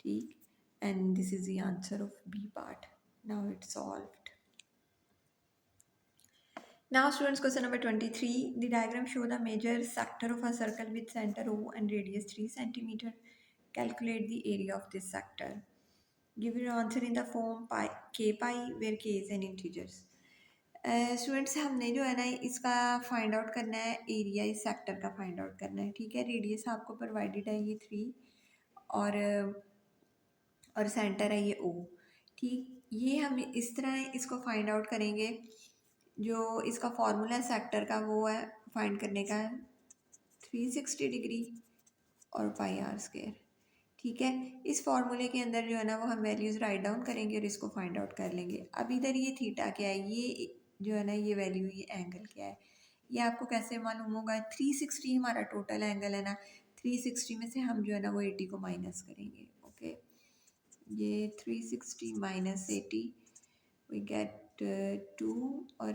Speaker 1: ठीक, and this is the answer of B part. Now it's solved. Now students, question number 23. The diagram show the major sector of a circle with center O and radius 3 centimeter. Calculate the area of this sector. Give your answer in the form pi, k pi where k is an integers. Students हमने जो है ना इसका find out करना है, area इस sector का find out करना है। ठीक है, रेडियस आपको प्रोवाइडेड है ये 3 और सेंटर है ये ओ। ठीक, ये हम इस तरह इसको फाइंड आउट करेंगे। जो इसका फॉर्मूला सेक्टर का वो है फाइंड करने का 360 डिग्री और πr²। ठीक है, इस फॉर्मूले के अंदर जो है ना वो हम वैल्यूज़ राइट डाउन करेंगे और इसको फाइंड आउट कर लेंगे। अब इधर ये थीटा क्या है, ये जो है ना ये वैल्यू, ये एंगल क्या है, ये आपको कैसे मालूम होगा। 360 हमारा टोटल एंगल है ना, 360 में से हम जो है ना वो 80 को माइनस करेंगे। ओके, ये 360 माइनस 80 वी गेट 2 और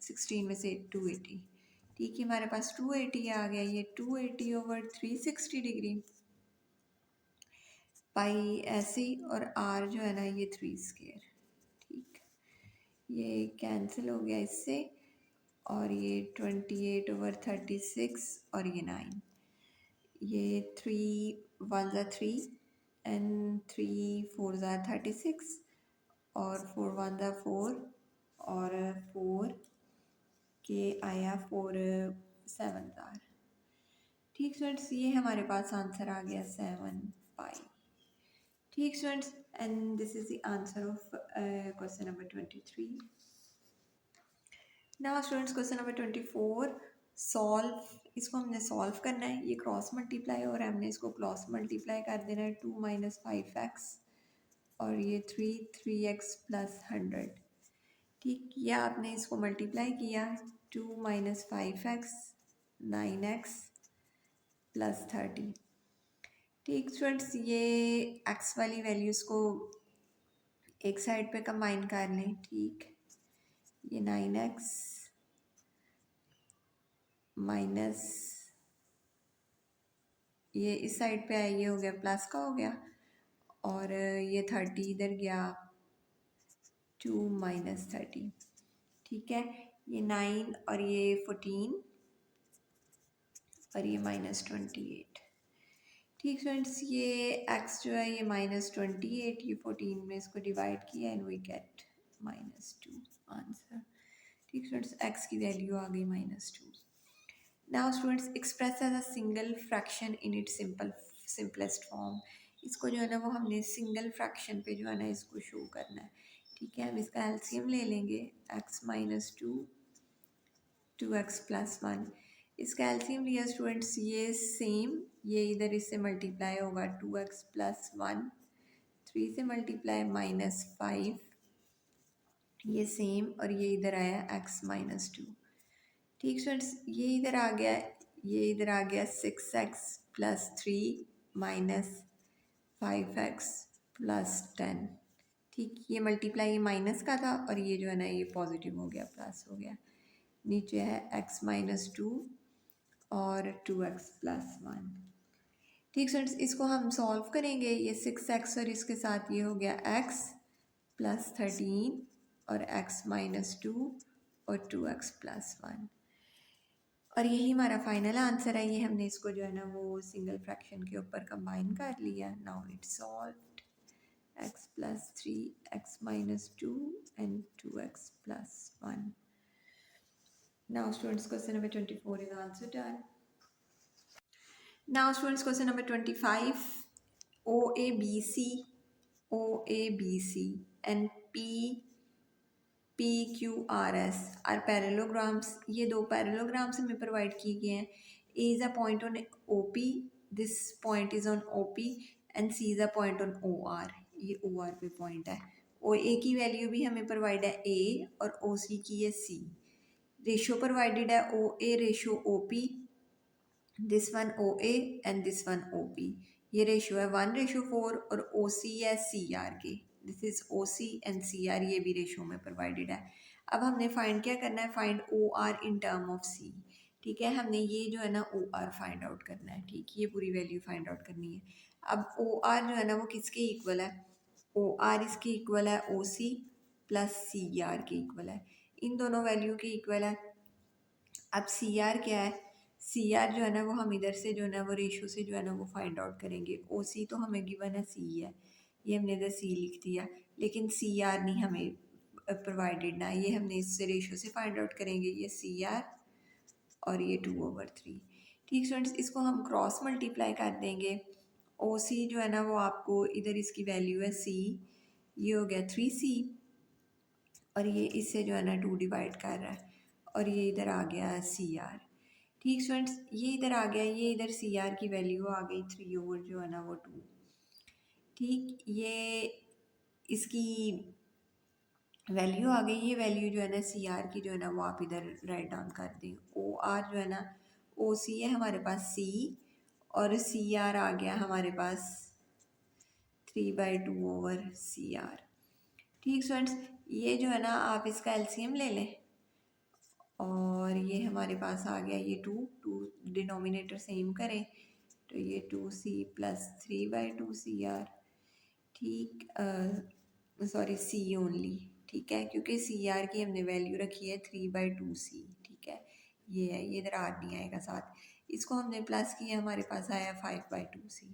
Speaker 1: 16 में से 280। ठीक है, हमारे पास 280 आ गया। ये 280 ओवर 360 डिग्री पाई ऐसे, और आर जो है ना ये 3²। ठीक, ये कैंसिल हो गया इससे और ये 28 ओवर 36 और ये 9, ये 3 1 ज़ा 3 एंड 3 4 ज़ा 36 और 4 1 ज़ा 4 और 4 के आया 4 7 ज़ार। ठीक स्टूडेंट्स, ये हमारे पास आंसर आ गया 7 पाई। ठीक students, and this is the answer of question number 23। Now students, question number 24 solve. इसको हमने सॉल्व करना है, ये क्रॉस मल्टीप्लाई और हमने इसको क्रॉस मल्टीप्लाई कर देना है। 2 - 5x और ये 3x प्लस 100। ठीक, ये आपने इसको मल्टीप्लाई किया, 2 - 5x 9x प्लस 30। ठीक स्टूडेंट्स, ये x वाली वैल्यूज़ को एक साइड पे कंबाइन कर लें। ठीक, ये 9x माइनस ये इस साइड पे आया, ये हो गया प्लस का हो गया और ये 30 इधर गया, 2 - 30। ठीक है, ये 9 और ये 14 और ये -28। ठीक फ्रेंड्स, ये x जो है ये -28, ये 14 में इसको डिवाइड किया एंड वी गेट -2 आंसर। ठीक फ्रेंड्स, x की वैल्यू आ गई -2। Now students, express as a single fraction in its simplest form. इसको जो है ना वो हमने सिंगल फ्रैक्शन पे जो है ना इसको शो करना है। ठीक है, हम इसका एलसीएम ले लेंगे, x - 2 2x प्लस 1। इसका एलसीएम लिया स्टूडेंट्स, ये सेम, ये इधर इससे मल्टीप्लाई होगा 2x प्लस 1, 3 से मल्टीप्लाई -5, ये सेम और ये इधर आया x - 2। ठीक स्टूडेंट्स, ये इधर आ गया, ये इधर आ गया 6x प्लस 3 - 5x प्लस 10। ठीक, ये मल्टीप्लाई ये माइनस का था और ये जो है ना ये पॉजिटिव हो गया, प्लस हो गया। नीचे है x-2 और 2x+1। ठीक स्टूडेंट्स, इसको हम सॉल्व करेंगे। ये 6x और इसके साथ ये हो गया x+13 और x-2 और 2x+1, और यही हमारा फाइनल आंसर है। ये हमने इसको जो है ना वो सिंगल फ्रैक्शन के ऊपर कंबाइन कर लिया। Now it's solved, x+3 x-2 and 2x+1. Now students, question number 24 is also done. Now students, question number 25. OABC and PQRS are parallelograms. ये दो parallelograms हमें provide किए गए हैं. A is a point on OP, this point is on OP, and C is a point on OR. ये OR पे point है. OA की वैल्यू भी हमें प्रोवाइड है A और OC की है C. रेशो प्रोवाइडेड है OA ratio OP, this one OA and this one OP. ये रेशो है 1:4 और OC है CR के. This is OC and CR, ये भी रेशो में प्रोवाइडेड है. अब हमने फाइंड क्या करना है, find OR in term of C. ठीक है, हमने ये जो है ना OR फाइंड आउट करना है. ठीक, ये पूरी वैल्यू फाइंड आउट करनी है. अब OR जो है ना वो किसके इक्वल है, OR इसके इक्वल है OC प्लस CR के इक्वल है. इन दोनों वैल्यू के इक्वल है. अब CR क्या है, CR जो है ना वो हम इधर से जो है ना वो रेशो से जो है ना वो फाइंड आउट करेंगे. OC तो हमें गिवन है C है, ये हमने इधर C लिख दिया, लेकिन CR नहीं हमें प्रोवाइडेड ना. ये हमने इससे रेशो से फाइंड आउट करेंगे. ये CR और ये 2/3. ठीक स्टूडेंट्स, इसको हम क्रॉस मल्टीप्लाई कर देंगे. OC जो है ना वो आपको इधर इसकी वैल्यू है C, ये हो गया 3C, और ये इससे जो है ना 2 डिवाइड कर रहा है, और ये इधर आ गया CR. ठीक स्टूडेंट्स, ये इधर आ गया, ये इधर CR की वैल्यू आ गई 3 जो है ना वो 2. ठीक, ये इसकी वैल्यू आ गई. ये वैल्यू जो है ना CR की जो है ना वो आप इधर राइट डाउन कर दें. OR जो है ना OC है हमारे पास C, और CR आ गया हमारे पास 3/2/CR. ठीक स्टूडेंट्स, ये जो है ना आप इसका LCM ले लें, और ये हमारे पास आ गया ये 2 डिनोमिनेटर सेम करें तो ये 2C प्लस 3/2CR. ठीक, सॉरी C ओनली. ठीक है, क्योंकि CR की हमने वैल्यू रखी है 3/2C. ठीक है, ये है, ये इधर R नहीं आएगा साथ. इसको हमने प्लस किया, हमारे पास आया 5/2C.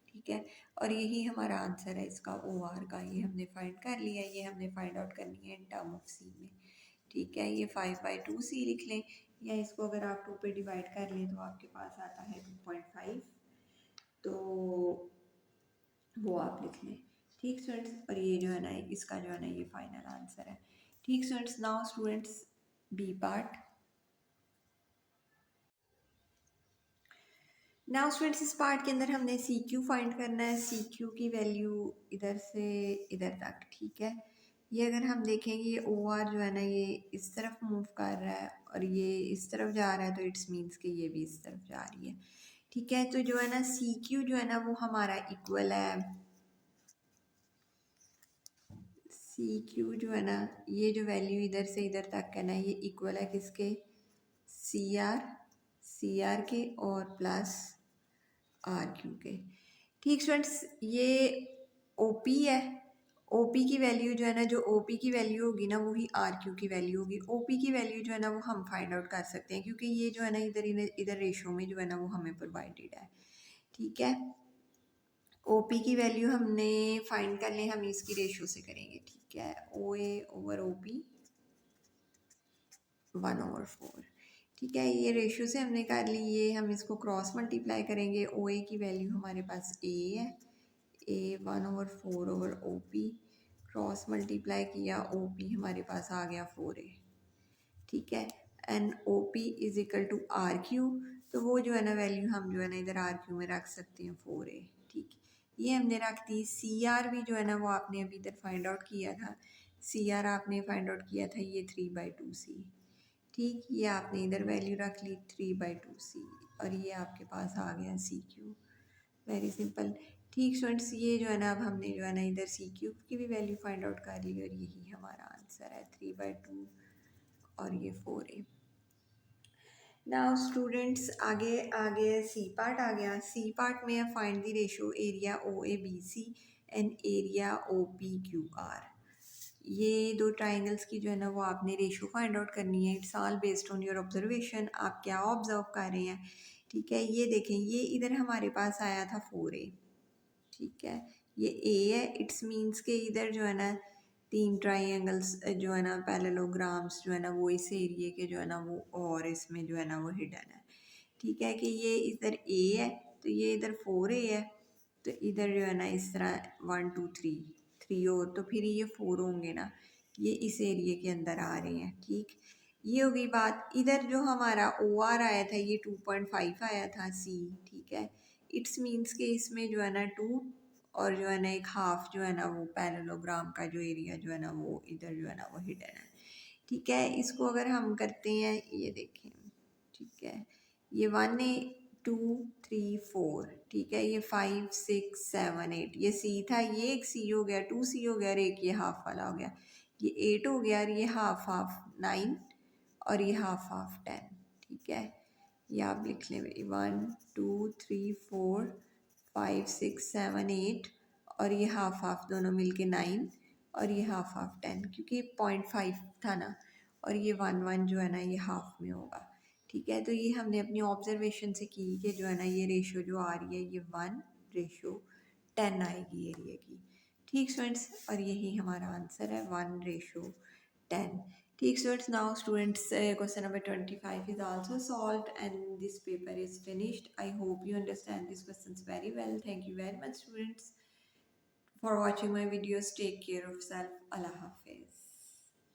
Speaker 1: ठीक है, और यही हमारा आंसर है इसका OR का. ये हमने फाइंड कर लिया, ये हमने फाइंड आउट करनी है इन टर्म ऑफ C में. ठीक है, ये 5/2C लिख लें, या इसको अगर आप 2 पे डिवाइड कर लें तो आपके पास आता है 2.5, तो वो आप लिख लें. ठीक स्टूडेंट्स, और ये जो है ना इसका जो है ना ये फाइनल आंसर है. ठीक students, now students B part. Now students, इस पार्ट के अंदर हमने CQ फाइंड करना है. CQ की वैल्यू इधर से इधर तक. ठीक है, ये अगर हम देखेंगे ये OR जो है ना ये इस तरफ मूव कर रहा है और ये इस तरफ जा रहा है, तो इट्स मीन्स कि ये भी इस तरफ जा रही है. ठीक है, तो जो है ना CQ जो है ना वो हमारा इक्वल है, CQ जो है ना ये जो वैल्यू इधर से इधर तक है ना ये इक्वल है किसके, CR के और प्लस RQ के. ठीक स्टूडेंट्स, ये OP है. OP की वैल्यू जो है ना, जो OP की वैल्यू होगी ना वही RQ की वैल्यू होगी. OP की वैल्यू जो है ना वो हम फाइंड आउट कर सकते हैं, क्योंकि ये जो है ना इधर इधर रेशो में जो है ना वो हमें प्रोवाइडेड है. ठीक है, OP की वैल्यू हमने फाइंड कर ली, हम इसकी रेशो से करेंगे. ठीक है, OA/OP 1/4. ठीक है, ये रेशो से हमने कर ली. ये हम इसको क्रॉस मल्टीप्लाई करेंगे. OA की वैल्यू हमारे पास A है, A 1/4/OP. क्रॉस मल्टीप्लाई किया, OP हमारे पास आ गया 4A. ठीक है, and OP is equal to RQ, तो वो जो है ना वैल्यू हम जो है ना इधर RQ में रख सकते हैं 4A. ठीक, ये हमने रख दी. CR भी जो है ना वो आपने अभी इधर फाइंड आउट किया था. CR आपने फाइंड आउट किया था ये 3/2C. ठीक, ये आपने इधर वैल्यू रख ली 3/2C, और ये आपके पास आ गया CQ वेरी सिंपल। ठीक स्टूडेंट्स, ये जो है ना, अब हमने जो है ना इधर सी क्यूब की भी वैल्यू फाइंड आउट कर ली और यही हमारा आंसर है 3/2 और ये 4a। नाउ स्टूडेंट्स आगे आगे सी पार्ट आ गया। सी पार्ट में find the ratio area O A B C and area O P Q R. ये दो ट्राइंगल्स की जो है ना वो आपने रेशियो फाइंड आउट करनी है। It's all based on your observation, आप क्या ऑब्जर्व कर रहे हैं। ठीक है, ये देखें, ये इधर हमारे पास आया था 4a। ठीक है, ये ए है, इट्स मीन्स के इधर जो है ना तीन ट्राइंगल्स जो है ना पैरेललोग्राम्स जो है ना वो इस एरिए के जो है ना वो और इसमें जो है ना वो हिडन है। ठीक है, कि ये इधर ए है तो ये इधर 4a है, तो इधर जो है ना इस तरह 1 2 3 3 और तो फिर ये 4 होंगे ना, ये इस एरिए के अंदर आ रहे हैं। ठीक, ये हो गई बात। इधर जो हमारा ओ आर आया था ये 2.5 आया था सी। ठीक है, इट्स मीन्स के इसमें जो है ना 2 और जो है ना एक हाफ जो है ना वो पैरेललोग्राम का जो एरिया जो है ना वो इधर जो है ना वो हिडन है। ठीक है, इसको अगर हम करते हैं, ये देखें, ठीक है, ये 1 2 3 4, ठीक है, ये 5 6 7 8, ये सी था, ये एक सी हो गया, 2c हो गया और एक ये हाफ वाला हो गया, ये 8 हो गया और ये हाफ हाफ 9 और ये हाफ हाफ 10। ठीक है, ये आप लिख लें 1 2 3 4 5 6 7 8 और ये हाफ हाफ दोनों मिलके 9 और ये हाफ हाफ 10, क्योंकि 0.5 था ना, और ये 1 1 जो है ना ये हाफ में होगा। ठीक है, तो ये हमने अपनी ऑब्जर्वेशन से की कि जो है ना ये रेशो जो आ रही है ये 1:10 आएगी एरिया की। ठीक स्टूडेंट्स, और यही हमारा आंसर है 1:10। ठीक students, now students question number 25 is also solved and this paper is finished. I hope you understand these questions very well. Thank you very much students for watching my videos. Take care of self. Allah Hafiz.